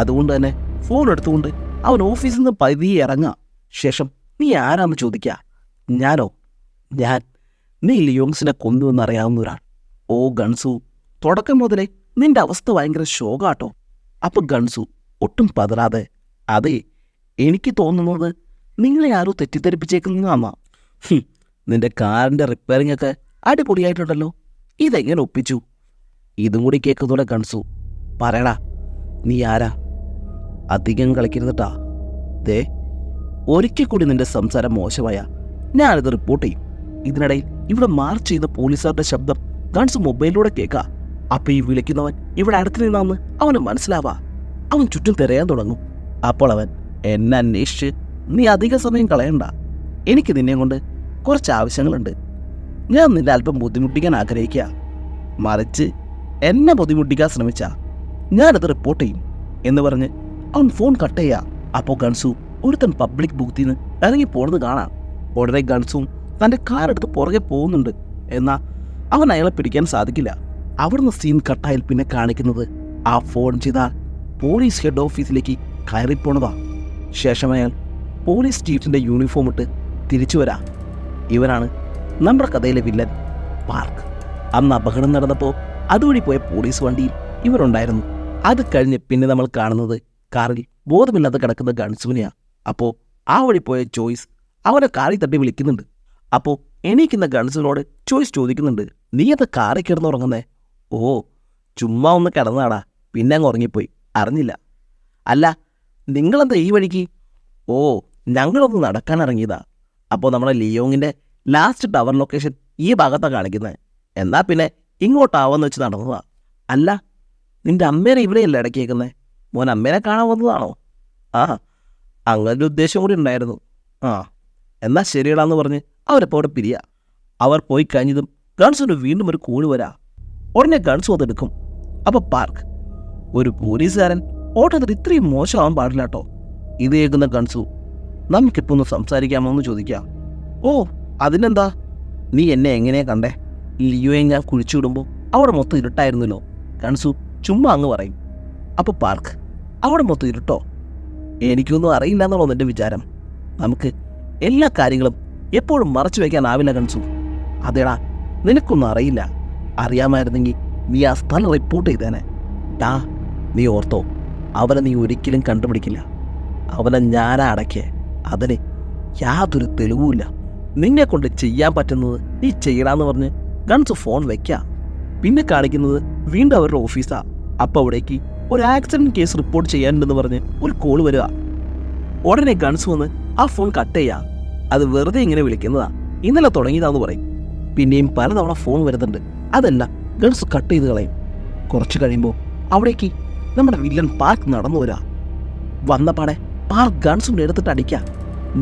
അതുകൊണ്ട് തന്നെ ഫോൺ എടുത്തുകൊണ്ട് അവൻ ഓഫീസിൽ നിന്ന് പതിയെ ഇറങ്ങുക. ശേഷം നീ ആരാന്ന് ചോദിക്കുക. ഞാനോ? ഞാൻ നീ ലിയോങ്സിനെ കൊന്നുവെന്നറിയാവുന്ന ഒരാൾ. ഓ ഗൺസു, തുടക്കം മുതലേ നിന്റെ അവസ്ഥ ഭയങ്കര ശോകാട്ടോ. അപ്പം ഗൺസു ഒട്ടും പതറാതെ, അതെ, എനിക്ക് തോന്നുന്നത് നിങ്ങളെ ആരോ തെറ്റിദ്ധരിപ്പിച്ചേക്കുന്നതാന്നാ. നിന്റെ കാറിൻ്റെ റിപ്പയറിംഗ് ഒക്കെ അടിപൊളിയായിട്ടുണ്ടല്ലോ. ഇതെങ്ങനെ ഒപ്പിച്ചു? ഇതും കൂടി കേൾക്കുന്നതോടെ ഗൺസു, പറയടാ നീ ആരാ? അധികം കളിക്കരുതട്ടാ. ദേ, ഒരിക്കൽ കൂടി നിന്റെ സംസാരം മോശമായ ഞാനിത് റിപ്പോർട്ട് ചെയ്യും. ഇതിനിടയിൽ ഇവിടെ മാർച്ച് ചെയ്ത പോലീസുകാരുടെ ശബ്ദം ഗൺസ് മൊബൈലിലൂടെ കേൾക്കാം. അപ്പം ഈ വിളിക്കുന്നവൻ ഇവിടെ അടുത്ത് നിന്നാന്ന് അവന് മനസ്സിലാവാ. അവൻ ചുറ്റും തിരയാൻ തുടങ്ങും. അപ്പോൾ അവൻ, എന്നെ അന്വേഷിച്ച് നീ അധിക സമയം കളയണ്ട. എനിക്ക് നിന്നെ കൊണ്ട് കുറച്ച് ആവശ്യങ്ങളുണ്ട്. ഞാൻ നിന്നെ അല്പം ബുദ്ധിമുട്ടിക്കാൻ ആഗ്രഹിക്കുക. മറിച്ച് എന്നെ ബുദ്ധിമുട്ടിക്കാൻ ശ്രമിച്ചാ ഞാനത് റിപ്പോർട്ട് ചെയ്യും എന്ന് പറഞ്ഞ് അവൻ ഫോൺ കട്ട് ചെയ്യുക. അപ്പോൾ ഗൺസു ഒരുത്തൻ പബ്ലിക് ബൂത്തിൽ നിന്ന് ഇറങ്ങി പോണത് കാണാം. ഉടനെ ഗൺസും തൻ്റെ കാറെടുത്ത് പുറകെ പോകുന്നുണ്ട്. എന്നാൽ അവൻ അയാളെ പിടിക്കാൻ സാധിക്കില്ല. അവിടുന്ന് സീൻ കട്ടായാൽ പിന്നെ കാണിക്കുന്നത് ആ ഫോൺ ചെയ്താൽ പോലീസ് ഹെഡ് ഓഫീസിലേക്ക് കയറിപ്പോണതാ. ശേഷം അയാൾ പോലീസ് ചീഫിൻ്റെ യൂണിഫോം ഇട്ട് തിരിച്ചു വരാം. ഇവനാണ് നമ്മുടെ കഥയിലെ വില്ലൻ പാർക്ക്. അന്ന് അപകടം നടന്നപ്പോൾ അതുവഴി പോയ പോലീസ് വണ്ടിയിൽ ഇവരുണ്ടായിരുന്നു. അത് കഴിഞ്ഞ് പിന്നെ നമ്മൾ കാണുന്നത് കാറിൽ ബോധമില്ലാതെ കിടക്കുന്ന ഗൺസുവിനെയാണ്. അപ്പോൾ ആ വഴി പോയ ചോയ്സ് അവനെ കാറിൽ തട്ടി വിളിക്കുന്നുണ്ട്. അപ്പോൾ എണീക്കുന്ന ഗൺസിനോട് ചോയ്സ് ചോദിക്കുന്നുണ്ട്, നീ അത് കാറിൽ കിടന്നുറങ്ങുന്നേ? ഓ, ചുമ്മാ ഒന്ന് കിടന്നാടാ, പിന്നെ അങ്ങ് ഉറങ്ങിപ്പോയി, അറിഞ്ഞില്ല. അല്ല, നിങ്ങളെന്താ ഈ വഴിക്ക്? ഓ, ഞങ്ങളൊന്ന് നടക്കാൻ ഇറങ്ങിയതാ. അപ്പോൾ നമ്മുടെ ലിയോങ്ങിൻ്റെ ലാസ്റ്റ് ടവർ ലൊക്കേഷൻ ഈ ഭാഗത്താണ് കാണിക്കുന്നത്. എന്നാൽ പിന്നെ ഇങ്ങോട്ടാവെന്ന് വെച്ച് നടന്നതാ. അല്ല, നിൻ്റെ അമ്മേനെ ഇവിടെയല്ല ഇടയ്ക്കേക്കുന്നേ? മോൻ അമ്മേനെ കാണാൻ വന്നതാണോ? ആ, അങ്ങനൊരു ഉദ്ദേശം കൂടി ഉണ്ടായിരുന്നു. ആ, എന്നാൽ ശരിയടാന്ന് പറഞ്ഞ് അവരെപ്പോൾ അവിടെ പിരിയുക. അവർ പോയി കഴിഞ്ഞതും ഗൺസിന് വീണ്ടും ഒരു കോഴി വരാ. ഉടനെ ഗൺസ് അതെടുക്കും. അപ്പോൾ പാർക്ക്, ഒരു പോലീസുകാരൻ ഓട്ടത്തിൽ ഇത്രയും മോശമാവാൻ പാടില്ല കേട്ടോ. ഇത് കേൾക്കുന്ന ഗൺസു, നമുക്കിപ്പോൾ ഒന്ന് സംസാരിക്കാമോ എന്ന് ചോദിക്കാം. ഓ, അതിനെന്താ? നീ എന്നെ എങ്ങനെയാ കണ്ടേ? ലിയോയെ ഞാൻ കുഴിച്ചുവിടുമ്പോൾ അവിടെ മൊത്തം ഇരുട്ടായിരുന്നല്ലോ. ഗൺസു ചുമ്മാ അങ്ങ് പറയും. അപ്പോൾ പാർക്ക്, അവിടെ മൊത്തം ഇരുട്ടോ? എനിക്കൊന്നും അറിയില്ല എന്നുള്ളൂ എൻ്റെ വിചാരം. നമുക്ക് എല്ലാ കാര്യങ്ങളും എപ്പോഴും മറച്ചു വയ്ക്കാനാവില്ല ഗൺസു. അതേടാ, നിനക്കൊന്നും അറിയില്ല. അറിയാമായിരുന്നെങ്കിൽ നീ ആ സ്ഥലം റിപ്പോർട്ട് ചെയ്തേനെ. ടാ, നീ ഓർത്തോ, അവനെ നീ ഒരിക്കലും കണ്ടുപിടിക്കില്ല. അവനെ ഞാനാ അടയ്ക്കേ. അതിന് യാതൊരു തെളിവുമില്ല. നിന്നെക്കൊണ്ട് ചെയ്യാൻ പറ്റുന്നത് നീ ചെയ്യടാന്ന് പറഞ്ഞ് ഗൺസ് ഫോൺ വയ്ക്കാം. പിന്നെ കാണിക്കുന്നത് വീണ്ടും അവരുടെ ഓഫീസാണ്. അപ്പോൾ അവിടേക്ക് ഒരു ആക്സിഡൻറ്റ് കേസ് റിപ്പോർട്ട് ചെയ്യാനുണ്ടെന്ന് പറഞ്ഞ് ഒരു കോൾ വരിക. ഉടനെ ഗൺസ് വന്ന് ആ ഫോൺ കട്ട് ചെയ്യുക. അത് വെറുതെ ഇങ്ങനെ വിളിക്കുന്നതാ, ഇന്നലെ തുടങ്ങിയതാന്ന് പറയും. പിന്നെയും പലതവണ ഫോൺ വരുന്നുണ്ട്. അതെല്ലാം ഗൺസ് കട്ട് ചെയ്ത് കളയും. കുറച്ച് കഴിയുമ്പോൾ അവിടേക്ക് നമ്മുടെ വില്ലൻ പാർക്ക് നടന്നു വരാ. വന്നപാടെ പാർക്ക് ഗൺസും എടുത്തിട്ട് അടിക്കാം.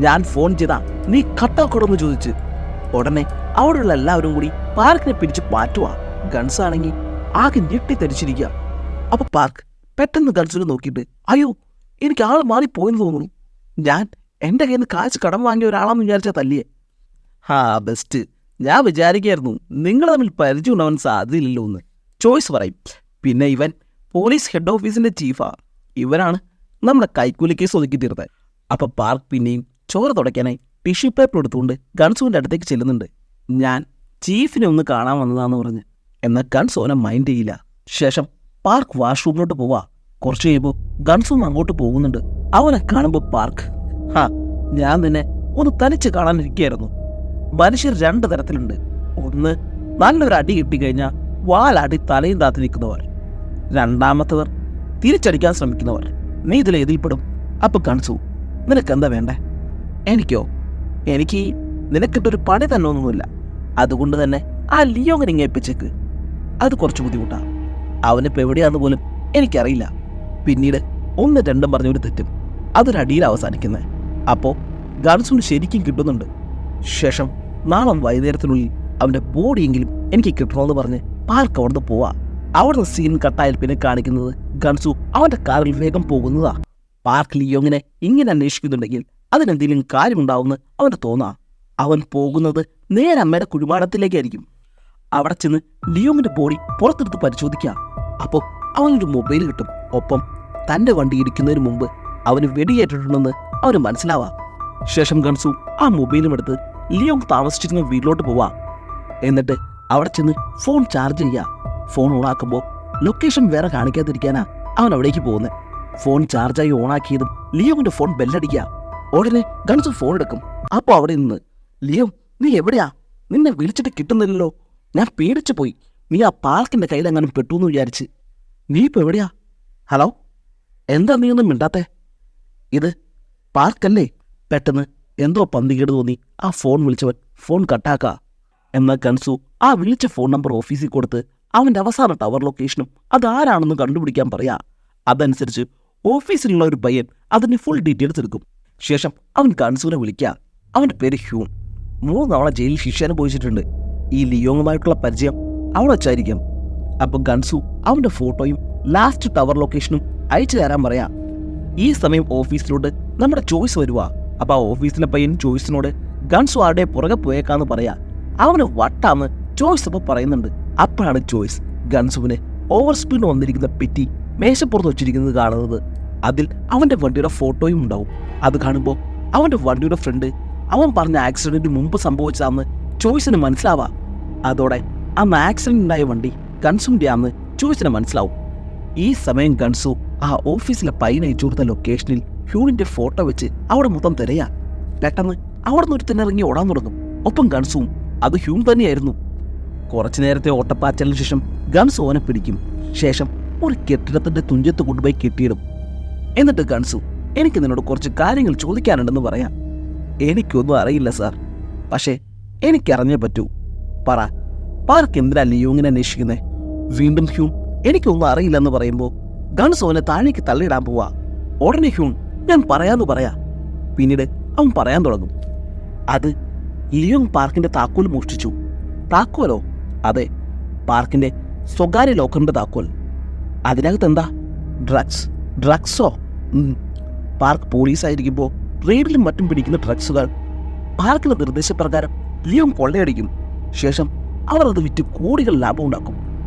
ഞാൻ ഫോൺ ചെയ്താ നീ കട്ടാക്കണമെന്ന് ചോദിച്ച് ഉടനെ അവിടെയുള്ള എല്ലാവരും കൂടി പാർക്കിനെ പിടിച്ച് മാറ്റുക. ഗൺസ് ആണെങ്കിൽ ആകെ ഞെട്ടിത്തെരിച്ചിരിക്കുക. അപ്പോൾ പാർക്ക് പെട്ടെന്ന് ഗൺസിനെ നോക്കിയിട്ട്, അയ്യോ, എനിക്ക് ആൾ മാറിപ്പോയെന്ന് തോന്നുന്നു. ഞാൻ എൻ്റെ കയ്യിൽ നിന്ന് കാശ് കടം വാങ്ങിയ ഒരാളാണെന്ന് വിചാരിച്ചാൽ തല്ലിയേ. ബെസ്റ്റ്. ഞാൻ വിചാരിക്കായിരുന്നു നിങ്ങൾ തമ്മിൽ പരിചയം ഉണ്ടാവാൻ സാധ്യതയില്ലല്ലോ എന്ന് ചോയ്സ് പറയും. പിന്നെ ഇവൻ പോലീസ് ഹെഡ് ഓഫീസിൻ്റെ ചീഫാണ്. ഇവനാണ് നമ്മുടെ കൈക്കൂലി കേസ് ഒതുക്കി തീർത്തത്. അപ്പോൾ പാർക്ക് പിന്നെയും ചോര തുടയ്ക്കാനായി ടിഷ്യൂ പേപ്പർ എടുത്തുകൊണ്ട് ഗൺസുവിൻ്റെ അടുത്തേക്ക് ചെല്ലുന്നുണ്ട്. ഞാൻ ചീഫിനെ ഒന്ന് കാണാൻ വന്നതാന്ന് പറഞ്ഞ്. എന്നാൽ ഗൺസ് ഓനെ മൈൻഡ് ചെയ്യില്ല. ശേഷം പാർക്ക് വാഷ്റൂമിലോട്ട് പോവാ. കുറച്ച് കഴിയുമ്പോൾ ഗൺസും അങ്ങോട്ട് പോകുന്നുണ്ട്. അവനെ കാണുമ്പോൾ പാർക്ക്, ഞാൻ നിന്നെ ഒന്ന് തനിച്ച് കാണാനിരിക്കുകയായിരുന്നു. മനുഷ്യർ 2 തരത്തിലുണ്ട്. ഒന്ന്, നല്ലൊരു അടി കിട്ടിക്കഴിഞ്ഞാൽ വാലാടി തലയും താത്തി നിൽക്കുന്നവർ. രണ്ടാമത്തവർ തിരിച്ചടിക്കാൻ ശ്രമിക്കുന്നവർ. നീ ഇതിലേതിൽപ്പെടും? അപ്പോൾ കൺസു, നിനക്കെന്താ വേണ്ടേ? എനിക്കോ? എനിക്ക് നിനക്കിട്ടൊരു പണി തന്നെ ഒന്നുമില്ല. അതുകൊണ്ട് തന്നെ ആ ലിയോങ്ങിനെ ഏൽപ്പിച്ചേക്ക്. അത് കുറച്ച് ബുദ്ധിമുട്ടാണ്. അവനിപ്പോൾ എവിടെയാണെന്ന് പോലും എനിക്കറിയില്ല. പിന്നീട് 1, 2 പറഞ്ഞൊരു തെറ്റും അതൊരടിയിൽ അവസാനിക്കുന്നത്. അപ്പോൾ ഗൺസുന് ശരിക്കും കിട്ടുന്നുണ്ട്. ശേഷം നാളെ വൈകുന്നേരത്തിനുള്ളിൽ അവൻ്റെ ബോഡിയെങ്കിലും എനിക്ക് കിട്ടണമെന്ന് പറഞ്ഞ് പാർക്ക് അവിടുന്ന് പോവാ. അവിടുന്ന് സീൻ കട്ടായാൽ പിന്നെ കാണിക്കുന്നത് ഗൺസു അവൻ്റെ കാറിൽ വേഗം പോകുന്നതാ. പാർക്ക് ലിയോങ്ങിനെ ഇങ്ങനെ അന്വേഷിക്കുന്നുണ്ടെങ്കിൽ അതിനെന്തെങ്കിലും കാര്യമുണ്ടാവുമെന്ന് അവന് തോന്നാം. അവൻ പോകുന്നത് നേരെ അമ്മയുടെ കുഴിമാടത്തിലേക്കായിരിക്കും. അവിടെ ചെന്ന് ലിയോങ്ങിൻ്റെ ബോഡി പുറത്തെടുത്ത് പരിശോധിക്കാം. അപ്പോൾ അവനൊരു മൊബൈൽ കിട്ടും. ഒപ്പം തൻ്റെ വണ്ടി ഇടിക്കുന്നതിന് മുമ്പ് അവന് വെടിയേറ്റിട്ടുണ്ടെന്ന് അവന് മനസ്സിലാവാം. ശേഷം ഗൺസു ആ മൊബൈലും എടുത്ത് ലിയോങ് താമസിച്ചിരുന്ന വീട്ടിലോട്ട് പോവാം. എന്നിട്ട് അവിടെ ചെന്ന് ഫോൺ ചാർജ് ചെയ്യുക. ഫോൺ ഓണാക്കുമ്പോൾ ലൊക്കേഷൻ വേറെ കാണിക്കാതിരിക്കാനാ അവൻ അവിടേക്ക് പോകുന്നത്. ഫോൺ ചാർജായി ഓണാക്കിയതും ലിയോങ്ങിൻ്റെ ഫോൺ ബെല്ലടിക്കുക. ഉടനെ ഗൺസു ഫോൺ എടുക്കും. അപ്പോൾ അവിടെ നിന്ന്, ലിയോ, നീ എവിടെയാ? നിന്നെ വിളിച്ചിട്ട് കിട്ടുന്നില്ലല്ലോ. ഞാൻ പേടിച്ചു പോയി. നീ ആ പാർക്കിൻ്റെ കയ്യിലെങ്ങാനും പെട്ടു എന്ന് വിചാരിച്ച്. നീ ഇപ്പോൾ എവിടെയാ? ഹലോ, എന്താ നീ ഒന്നും മിണ്ടാത്തേ? ഇത് പാർക്കല്ലേ? പെട്ടെന്ന് എന്തോ പന്തികേട് തോന്നി ആ ഫോൺ വിളിച്ചവൻ ഫോൺ കട്ടാക്കുക. എന്നാൽ ഗൺസു ആ വിളിച്ച ഫോൺ നമ്പർ ഓഫീസിൽ കൊടുത്ത് അവൻ്റെ അവസാന ടവർ ലൊക്കേഷനും അതാരാണെന്ന് കണ്ടുപിടിക്കാൻ പറയാ. അതനുസരിച്ച് ഓഫീസിലുള്ള ഒരു പയ്യൻ അതിൻ്റെ ഫുൾ ഡീറ്റെയിൽസ് എടുക്കും. ശേഷം അവൻ ഗൺസുവിനെ വിളിക്കുക. അവൻ്റെ പേര് ഹ്യൂൺ. 3 തവണ ജയിലിൽ ശിക്ഷ അനുഭവിച്ചിട്ടുണ്ട്. ഈ ലിയോങ്ങുമായിട്ടുള്ള പരിചയം അവിടെ വെച്ചായിരിക്കാം. അപ്പോൾ ഗൺസു അവൻ്റെ ഫോട്ടോയും ലാസ്റ്റ് ടവർ ലൊക്കേഷനും അയച്ചു തരാൻ പറയാം. ഈ സമയം ഓഫീസിലോട്ട് നമ്മുടെ ചോയ്സ് വരുവാ. അപ്പോൾ ആ ഓഫീസിലെ പയ്യൻ ചോയ്സിനോട് ഗൺസു ആരുടെ പുറകെ പോയേക്കാന്ന് പറയാ. അവന് വട്ടാന്ന് ചോയ്സ് അപ്പോൾ പറയുന്നുണ്ട്. അപ്പോഴാണ് ചോയ്സ് ഗൺസുവിന് ഓവർ സ്പീഡ് വന്നിരിക്കുന്ന പെറ്റി മേശപ്പുറത്ത് വെച്ചിരിക്കുന്നത് കാണുന്നത്. അതിൽ അവൻ്റെ വണ്ടിയുടെ ഫോട്ടോയും ഉണ്ടാവും. അത് കാണുമ്പോൾ അവൻ്റെ വണ്ടിയുടെ ഫ്രണ്ട് അവൻ പറഞ്ഞ ആക്സിഡൻറ്റ് മുമ്പ് സംഭവിച്ചതാണെന്ന് ചോയ്സിന് മനസ്സിലാവാം. അതോടെ അന്ന് ആക്സിഡൻ്റ് ഉണ്ടായ വണ്ടി ഗൺസുവിൻ്റെ ആണെന്ന് ചോയ്സിന് മനസ്സിലാവും. ഈ സമയം ഗൺസു ആ ഓഫീസിലെ പയ്യൻ അയച്ചു കൊടുത്ത ലൊക്കേഷനിൽ ഹ്യൂണിൻ്റെ ഫോട്ടോ വെച്ച് അവിടെ മൊത്തം തിരയാ. പെട്ടെന്ന് അവിടെ നിന്ന് ഒരുത്തനിറങ്ങി ഓടാൻ തുടങ്ങും. ഒപ്പം ഗൺസുവും. അത് ഹ്യൂൺ തന്നെയായിരുന്നു. കുറച്ചു നേരത്തെ ഓട്ടപ്പാച്ചലിന് ശേഷം ഗൺസു ഓനെ പിടിക്കും. ശേഷം ഒരു കെട്ടിടത്തിൻ്റെ തുഞ്ചത്ത് കൊണ്ടുപോയി കെട്ടിയിടും. എന്നിട്ട് ഗൺസു, എനിക്ക് നിന്നോട് കുറച്ച് കാര്യങ്ങൾ ചോദിക്കാനുണ്ടെന്ന് പറയാം. എനിക്കൊന്നും അറിയില്ല സാർ, പക്ഷേ എനിക്കറിഞ്ഞേ പറ്റൂ. പറ, പാർക്ക് എന്തിനാ ലിയോങ്ങിനെ അന്വേഷിക്കുന്നത്? വീണ്ടും ഹ്യൂൺ എനിക്കൊന്നും അറിയില്ലെന്ന് പറയുമ്പോൾ ഗൺസു അവനെ താഴേക്ക് തള്ളിയിടാൻ പോവാ. ഉടനെ ഹ്യൂൺ, ഞാൻ പറയാമെന്ന് പറയാ. പിന്നീട് അവൻ പറയാൻ തുടങ്ങും. അത് ലിയോങ് പാർക്കിൻ്റെ താക്കോൽ മോഷ്ടിച്ചു. താക്കോലോ? അതെ, പാർക്കിൻ്റെ സ്വകാര്യ ലോക്കറിൻ്റെ താക്കോൽ. അതിനകത്ത് എന്താ? ഡ്രഗ്സോ? പാർക്ക് പോലീസായിരിക്കുമ്പോൾ റെയ്ഡിലും മറ്റും പിടിക്കുന്ന ഡ്രഗ്സുകൾ പാർക്കിൻ്റെ നിർദ്ദേശപ്രകാരം ലിയോങ് കൊള്ളയടിക്കും. ശേഷം അവർ അത് വിറ്റ് കോടികൾ ലാഭം ഉണ്ടാക്കും.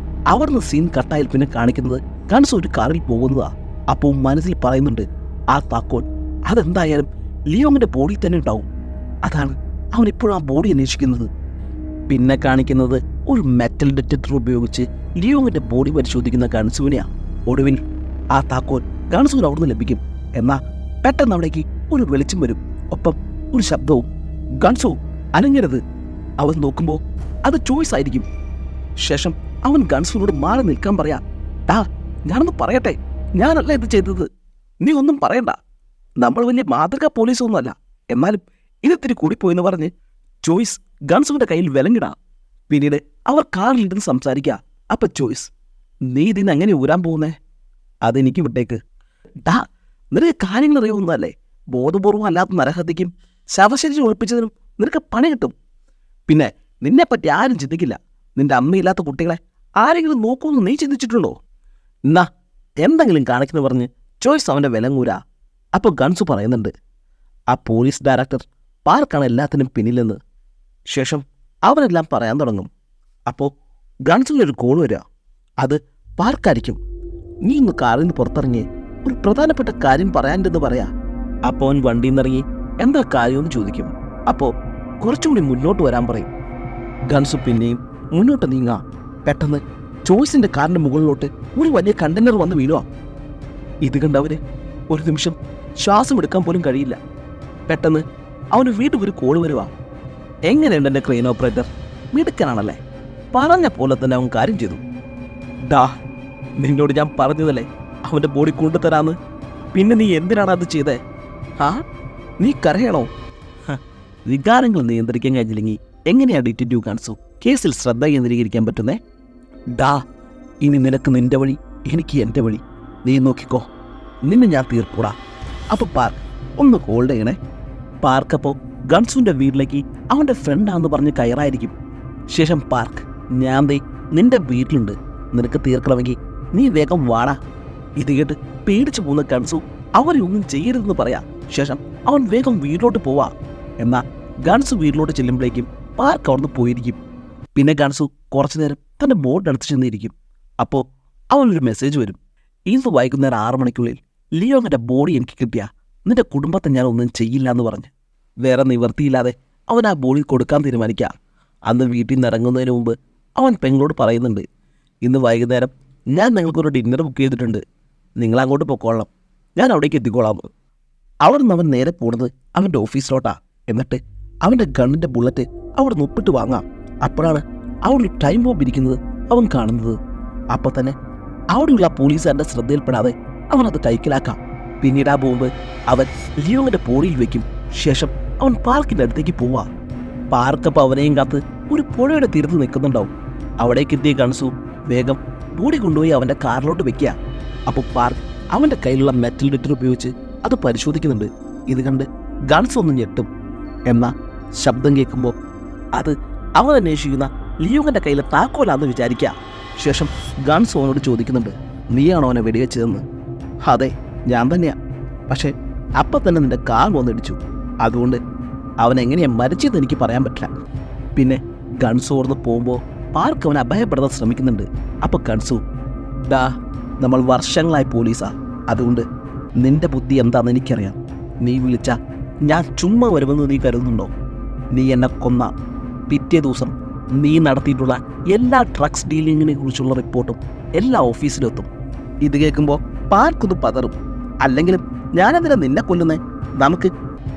അവിടുന്ന് സീൻ കട്ടായിൽ പിന്നെ കാണിക്കുന്നത് ഗൺസു ഒരു കാറിൽ പോകുന്നതാ. അപ്പോൾ മനസ്സിൽ പറയുന്നുണ്ട്, ആ താക്കോൽ അതെന്തായാലും ലിയോങ്ങിൻ്റെ ബോഡി തന്നെ ഉണ്ടാവും. അതാണ് അവൻ ഇപ്പോഴും ആ ബോഡി അന്വേഷിക്കുന്നത്. പിന്നെ കാണിക്കുന്നത് ഒരു മെറ്റൽ ഡിറ്റക്ടർ ഉപയോഗിച്ച് ലിയോങ്ങിൻ്റെ ബോഡി പരിശോധിക്കുന്ന ഗൺസുവിനെയാണ്. ഒടുവിൽ ആ താക്കോൽ ഗൺസുവിന് അവിടുന്ന് ലഭിക്കും. എന്നാൽ പെട്ടെന്ന് അവിടേക്ക് ഒരു വെളിച്ചം വരും. ഒപ്പം ഒരു ശബ്ദവും, ഗൺസു അനങ്ങരുത്. അവൻ നോക്കുമ്പോൾ അത് ചോയ്സ് ആയിരിക്കും. ശേഷം അവൻ ഗൺസുവിനോട് മാറി നിൽക്കാൻ പറയാ. ടാ, ഞാനൊന്ന് പറയട്ടെ, ഞാനല്ല ഇത് ചെയ്തത്. നീ ഒന്നും പറയണ്ട. നമ്മൾ വലിയ മാതൃകാ പോലീസൊന്നുമല്ല. എന്നാലും ഇതിത്തിരി കൂടിപ്പോയെന്ന് പറഞ്ഞ് ചോയ്സ് ഗൺസുവിൻ്റെ കയ്യിൽ വിലങ്ങിടാം. പിന്നീട് അവർ കാറിലിരുന്ന് സംസാരിക്കുക. അപ്പം ചോയ്സ്, നീ ഇതിന് എങ്ങനെ ഊരാൻ പോകുന്നേ? അതെനിക്ക് വിട്ടേക്ക്. ഡാ, നിനക്ക് കാര്യങ്ങൾ അറിയാവുന്നതല്ലേ? ബോധപൂർവം അല്ലാത്ത നരഹത്യക്കും ശവശരീരം ഒളിപ്പിച്ചതിനും നിനക്ക് പണി കിട്ടും. പിന്നെ നിന്നെപ്പറ്റി ആരും ചിന്തിക്കില്ല. നിന്റെ അമ്മയില്ലാത്ത കുട്ടികളെ ആരെങ്കിലും നോക്കുമെന്ന് നീ ചിന്തിച്ചിട്ടുണ്ടോ? എന്നാ എന്തെങ്കിലും കാണിക്കുന്നു പറഞ്ഞ് ചോയ്സ് അവൻ്റെ വിലങ്ങൂരാ. അപ്പോൾ ഗൺസു പറയുന്നുണ്ട്, ആ പോലീസ് ഡയറക്ടർ പാർക്കാണ് എല്ലാത്തിനും പിന്നിലെന്ന്. ശേഷം അവരെല്ലാം പറയാൻ തുടങ്ങും. അപ്പോൾ ഗൺസുവിനൊരു കോൾ വരിക. അത് പാർക്കായിരിക്കും. നീ ഇന്ന് കാറിൽ നിന്ന് പുറത്തിറങ്ങി ഒരു പ്രധാനപ്പെട്ട കാര്യം പറയാനുണ്ടെന്ന് പറയാ. അപ്പോൾ അവൻ വണ്ടിയിൽ നിന്നിറങ്ങി എന്താ കാര്യമെന്ന് ചോദിക്കും. അപ്പോൾ കുറച്ചുകൂടി മുന്നോട്ട് വരാൻ പറയും. ഗൺസു പിന്നെയും മുന്നോട്ട് നീങ്ങാ. പെട്ടെന്ന് ചോയ്സിൻ്റെ കാറിൻ്റെ മുകളിലോട്ട് ഒരു വലിയ കണ്ടെയ്നർ വന്ന് വീഴുക. ഇത് കണ്ടവന് ഒരു നിമിഷം ശ്വാസം എടുക്കാൻ പോലും കഴിയില്ല. പെട്ടെന്ന് അവന് വീട്ടിൽ ഒരു കോള് വരുവാ. എങ്ങനെയുണ്ട് എൻ്റെ ക്രെയിൻ ഓപ്പറേറ്റർ? മിടുക്കനാണല്ലേ. പറഞ്ഞ പോലെ തന്നെ അവൻ കാര്യം ചെയ്തു. ഡാ, നിന്നോട് ഞാൻ പറഞ്ഞതല്ലേ അവൻ്റെ ബോഡി കൊണ്ടുതരാന്ന്. പിന്നെ നീ എന്തിനാണ് അത് ചെയ്തേ? നീ കരയണോ? വികാരങ്ങൾ നിയന്ത്രിക്കാൻ കഴിഞ്ഞില്ലെങ്കിൽ എങ്ങനെയാണ് ഡിറ്റക്റ്റീവ് കാണിച്ചു കേസിൽ ശ്രദ്ധ കേന്ദ്രീകരിക്കാൻ പറ്റുന്നേ? ഡാ, ഇനി നിനക്ക് നിന്റെ വഴി, എനിക്ക് എൻ്റെ വഴി. നീ നോക്കിക്കോ, നിന്നെ ഞാൻ തീർക്കൂടാ. അപ്പോൾ പാർക്ക് ഒന്ന് ഹോൾഡ് ചെയ്യണേ. പാർക്കപ്പോൾ ഗൺസുവിൻ്റെ വീട്ടിലേക്ക് അവൻ്റെ ഫ്രണ്ടാണെന്ന് പറഞ്ഞ് കയറായിരിക്കും. ശേഷം പാർക്ക്, ഞാൻ ദേ നിന്റെ വീട്ടിലുണ്ട്, നിനക്ക് തീർക്കണമെങ്കിൽ നീ വേഗം വാടാ. ഇത് കേട്ട് പേടിച്ചു പോകുന്ന ഗൺസു അവരെ ഒന്നും ചെയ്യരുതെന്ന് പറയാം. ശേഷം അവൻ വേഗം വീട്ടിലോട്ട് പോവാ. എന്നാൽ ഗൺസു വീട്ടിലോട്ട് ചെല്ലുമ്പോഴേക്കും പാർക്ക് അവിടുന്ന് പോയിരിക്കും. പിന്നെ ഗൺസു കുറച്ചു നേരം തൻ്റെ ബോർഡടുത്ത് ചെന്നിരിക്കും. അപ്പോൾ അവനൊരു മെസ്സേജ് വരും. ഇന്ന് വൈകുന്നേരം 6 മണിക്കുള്ളിൽ ലിയോങ്ങിൻ്റെ ബോഡി എനിക്ക് കിട്ടിയ നിന്റെ കുടുംബത്തെ ഞാൻ ഒന്നും ചെയ്യില്ല എന്ന് പറഞ്ഞ്. വേറെ നിവർത്തിയില്ലാതെ അവൻ ആ ബോഡി കൊടുക്കാൻ തീരുമാനിക്കുക. അന്ന് വീട്ടിൽ നിന്ന് ഇറങ്ങുന്നതിന് മുമ്പ് അവൻ പെങ്ങളോട് പറയുന്നുണ്ട്, ഇന്ന് വൈകുന്നേരം ഞാൻ നിങ്ങൾക്കൊരു ഡിന്നർ ബുക്ക് ചെയ്തിട്ടുണ്ട്, നിങ്ങളങ്ങോട്ട് പൊക്കോളാം, ഞാൻ അവിടേക്ക് എത്തിക്കോളാം. അവിടെ നിന്ന് അവൻ നേരെ പോകുന്നത് അവൻ്റെ ഓഫീസിലോട്ടാ. എന്നിട്ട് അവൻ്റെ ഗണ്ണിൻ്റെ ബുള്ളറ്റ് അവിടെ നിന്ന് ഒപ്പിട്ട് വാങ്ങാം. അപ്പോഴാണ് അവിടെ ടൈം ബോംബ് ഇരിക്കുന്നത് അവൻ കാണുന്നത്. അപ്പോൾ തന്നെ അവിടെയുള്ള പോലീസുകാരൻ്റെ ശ്രദ്ധയിൽപ്പെടാതെ അവൻ അത് കൈക്കലാക്കാം. പിന്നീട് ആ ബോംബ് അവൻ ലിയോങ്ങിൻ്റെ ബോഡിയിൽ വെക്കും. ശേഷം അവൻ പാർക്കിൻ്റെ അടുത്തേക്ക് പോവാ. പാർക്കപ്പോൾ അവനെയും കാത്ത് ഒരു പുഴയുടെ തീരത്ത് നിൽക്കുന്നുണ്ടാവും. അവിടേക്ക് എത്തിയ ഗൺസു വേഗം ബോഡി കൊണ്ടുപോയി അവൻ്റെ കാറിലോട്ട് വെക്കുക. അപ്പോൾ പാർക്ക് അവൻ്റെ കയ്യിലുള്ള മെറ്റൽ ഡിറ്റക്ടർ ഉപയോഗിച്ച് അത് പരിശോധിക്കുന്നുണ്ട്. ഇത് കണ്ട് ഗൺസ് ഒന്ന് ഞെട്ടും. എന്നാൽ ശബ്ദം കേൾക്കുമ്പോൾ അത് അവൻ അന്വേഷിക്കുന്ന ലിയോങ്ങിൻ്റെ കയ്യിലെ താക്കോലാന്ന് വിചാരിക്കുക. ശേഷം ഗൺസ് അവനോട് ചോദിക്കുന്നുണ്ട്, നീയാണോ അവനെ വെടിവെച്ചതെന്ന്? അതെ, ഞാൻ തന്നെയാ. പക്ഷേ അപ്പം തന്നെ നിന്റെ കാർ വന്നിടിച്ചു, അതുകൊണ്ട് അവൻ എങ്ങനെയാണ് മരിച്ചതെന്ന് എനിക്ക് പറയാൻ പറ്റില്ല. പിന്നെ ഗൺസ് ഓർന്ന് പോകുമ്പോൾ പാർക്ക് അവനെ അഭയപ്പെടുത്താൻ ശ്രമിക്കുന്നുണ്ട്. അപ്പോൾ ഗൺസു, ഡാ, നമ്മൾ വർഷങ്ങളായി പോലീസാ, അതുകൊണ്ട് നിന്റെ ബുദ്ധി എന്താണെന്ന് എനിക്കറിയാം. നീ വിളിച്ച ഞാൻ ചുമ്മാ വരുമെന്ന് നീ കരുതുന്നുണ്ടോ? നീ എന്നെ കൊന്ന പിറ്റേ ദിവസം നീ നടത്തിയിട്ടുള്ള എല്ലാ ഡ്രഗ്സ് ഡീലിങ്ങിനെ കുറിച്ചുള്ള റിപ്പോർട്ടും എല്ലാ ഓഫീസിലെത്തും. ഇത് കേൾക്കുമ്പോൾ പാർക്കൊന്ന് പതറും. അല്ലെങ്കിലും ഞാനെന്തിനാ നിന്നെ കൊല്ലുന്നേ? നമുക്ക്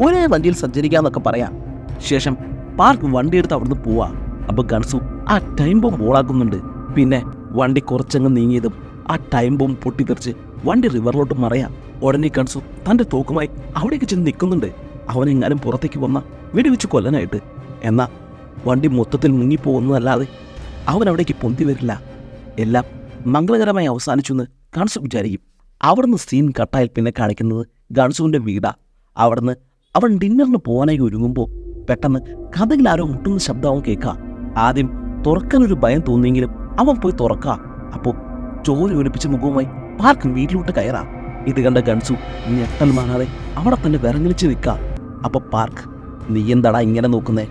ഒരേ വണ്ടിയിൽ സഞ്ചരിക്കാമെന്നൊക്കെ പറയാം. ശേഷം പാർക്ക് വണ്ടിയെടുത്ത് അവിടുന്ന് പോവാ. അപ്പോൾ ഗൺസു ആ ടൈം ബോംബ് ഓളാക്കുന്നുണ്ട്. പിന്നെ വണ്ടി കുറച്ചങ്ങ് നീങ്ങിയതും ആ ടൈം ബോംബ് പൊട്ടിത്തെറിച്ച് വണ്ടി റിവറിലോട്ട് മറയാം. ഉടനെ ഗൺസു തൻ്റെ തോക്കുമായി അവിടേക്ക് ചെന്ന് നിൽക്കുന്നുണ്ട്. അവനെങ്ങാനും പുറത്തേക്ക് വന്ന വെടിവെച്ച് കൊല്ലാനായിട്ട്. എന്നാൽ വണ്ടി മൊത്തത്തിൽ മുങ്ങിപ്പോകുന്നതല്ലാതെ അവൻ അവിടേക്ക് പൊന്തി വരില്ല. എല്ലാം മംഗളകരമായി അവസാനിച്ചു എന്ന് ഗൺസു വിചാരിക്കും. അവിടുന്ന് സീൻ കട്ടായി പിന്നെ കാണിക്കുന്നത് ഗൺസുവിൻ്റെ വീടാ. അവിടുന്ന് അവൻ ഡിന്നറിന് പോകാനായി ഒരുങ്ങുമ്പോൾ പെട്ടെന്ന് കഥയിൽ ആരോ മുട്ടുന്ന ശബ്ദം അവൻ കേൾക്കാം. ആദ്യം തുറക്കാനൊരു ഭയം തോന്നിയെങ്കിലും അവൻ പോയി തുറക്കാം. അപ്പോൾ ചോര ഒലിപ്പിച്ച മുഖവുമായി പാർക്ക് വീട്ടിലോട്ട് കയറാം. ഇത് കണ്ട ഗൺസു ഞെട്ടൽ മാറാതെ അവിടെ തന്നെ വിറങ്ങലിച്ച് നിൽക്കാം. അപ്പോൾ പാർക്ക്, നീ എന്താടാ ഇങ്ങനെ നോക്കുന്നേ?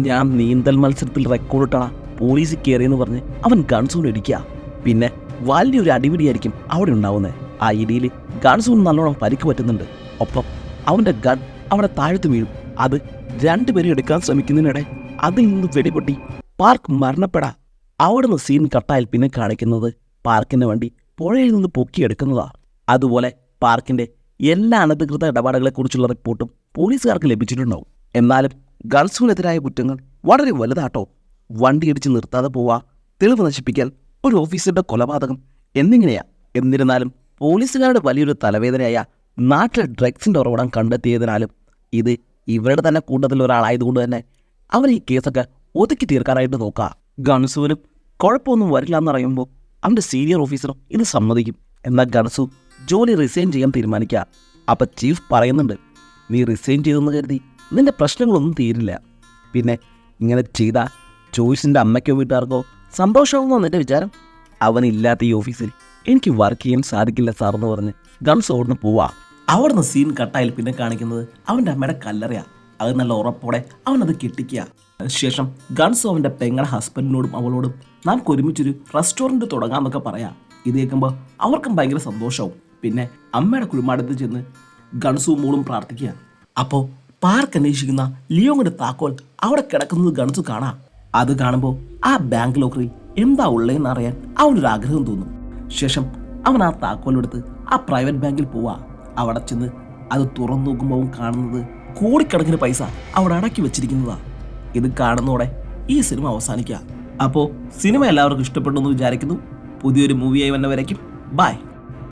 ഞാൻ നീന്തൽ മത്സരത്തിൽ റെക്കോർഡിട്ടാണ് പോലീസിൽ കയറിയെന്ന് പറഞ്ഞ് അവൻ ഗൺസൂൺ ഇടിക്കുക. പിന്നെ വലിയൊരു അടിപിടിയായിരിക്കും അവിടെ ഉണ്ടാവുന്നത്. ആ ഇടിയിൽ ഗൺസൂൺ നല്ലോണം പരിക്ക് പറ്റുന്നുണ്ട്. ഒപ്പം അവൻ്റെ ഗൺ അവിടെ താഴ്ത്തു വീഴും. അത് രണ്ടുപേരും എടുക്കാൻ ശ്രമിക്കുന്നതിനിടെ അതിൽ നിന്ന് വെടിപൊട്ടി പാർക്ക് മരണപ്പെടാ. അവിടെ നിന്ന് സീൻ കട്ടായാൽ പിന്നെ കാണിക്കുന്നത് പാർക്കിൻ്റെ വണ്ടി പുഴയിൽ നിന്ന് പൊക്കിയെടുക്കുന്നതാ. അതുപോലെ പാർക്കിൻ്റെ എല്ലാ അനധികൃത ഇടപാടുകളെക്കുറിച്ചുള്ള റിപ്പോർട്ടും പോലീസുകാർക്ക് ലഭിച്ചിട്ടുണ്ടാവും. എന്നാലും ഗൺസൂനെതിരായ കുറ്റങ്ങൾ വളരെ വലുതാട്ടോ. വണ്ടി ഇടിച്ച് നിർത്താതെ പോവാ, തെളിവ് നശിപ്പിക്കൽ, ഒരു ഓഫീസറുടെ കൊലപാതകം എന്നിങ്ങനെയാ. എന്നിരുന്നാലും പോലീസുകാരുടെ വലിയൊരു തലവേദനയായ നാട്ടിലെ ഡ്രഗ്സിൻ്റെ ഉറവിടം കണ്ടെത്തിയതിനാലും ഇത് ഇവരുടെ തന്നെ കൂട്ടത്തിൽ ഒരാളായതുകൊണ്ട് തന്നെ അവർ ഈ കേസൊക്കെ ഒതുക്കി തീർക്കാനായിട്ട് നോക്കുക. ഗൺസുവിനും കുഴപ്പമൊന്നും വരില്ല എന്നറിയുമ്പോൾ അവൻ്റെ സീനിയർ ഓഫീസറും ഇത് സമ്മതിക്കും. എന്നാൽ ഗൺസു ജോലി റിസൈൻ ചെയ്യാൻ തീരുമാനിക്കുക. അപ്പം ചീഫ് പറയുന്നുണ്ട്, നീ റിസൈൻ ചെയ്തെന്ന് കരുതി നിൻ്റെ പ്രശ്നങ്ങളൊന്നും തീരില്ല. പിന്നെ ഇങ്ങനെ ചെയ്താൽ ജോയ്സിൻ്റെ അമ്മയ്ക്കോ വീട്ടുകാർക്കോ സന്തോഷമാകുമോ നിൻ്റെ വിചാരം? അവനില്ലാത്ത ഈ ഓഫീസിൽ എനിക്ക് വർക്ക് ചെയ്യാൻ സാധിക്കില്ല സാറെന്ന് പറഞ്ഞ് ഗൺസ് ഓടുന്ന് പോവാ. അവിടുന്ന് സീൻ കട്ടായിൽ പിന്നെ കാണിക്കുന്നത് അവൻ്റെ അമ്മയുടെ കല്ലറയാണ്. അത് നല്ല ഉറപ്പോടെ അവനത് കെട്ടിക്കുക. ശേഷം ഗൺസ് അവൻ്റെ പെങ്ങളുടെ ഹസ്ബൻഡിനോടും അവളോടും നമുക്ക് ഒരുമിച്ചൊരു റെസ്റ്റോറൻറ്റ് തുടങ്ങാമെന്നൊക്കെ പറയാം. ഇത് കേൾക്കുമ്പോൾ അവർക്കും ഭയങ്കര സന്തോഷവും. പിന്നെ അമ്മയുടെ കുഴിമാടത്തിൽ ചെന്ന് ഗൺസും മോളും പ്രാർത്ഥിക്കുക. അപ്പോൾ പാർക്ക് അന്വേഷിക്കുന്ന ലിയോങ്ങിൻ്റെ താക്കോൽ അവിടെ കിടക്കുന്നത് ഗൺസ് കാണാം. അത് കാണുമ്പോൾ ആ ബാങ്ക് ലോക്കറിൽ എന്താ ഉള്ളതെന്ന് അറിയാൻ അവനൊരു ആഗ്രഹം തോന്നും. ശേഷം അവൻ ആ താക്കോലെടുത്ത് ആ പ്രൈവറ്റ് ബാങ്കിൽ പോവാ. അവിടെ ചെന്ന് അത് തുറന്നു നോക്കുമ്പോൾ കാണുന്നത് കോടിക്കണക്കിന് പൈസ അവിടെ അടക്കി വെച്ചിരിക്കുന്നതാ. ഇത് കാണുന്നതോടെ ഈ സിനിമ അവസാനിക്കുക. അപ്പോൾ സിനിമ എല്ലാവർക്കും ഇഷ്ടപ്പെട്ടു എന്ന് വിചാരിക്കുന്നു. പുതിയൊരു മൂവിയായി വന്നവരേക്കും ബൈ.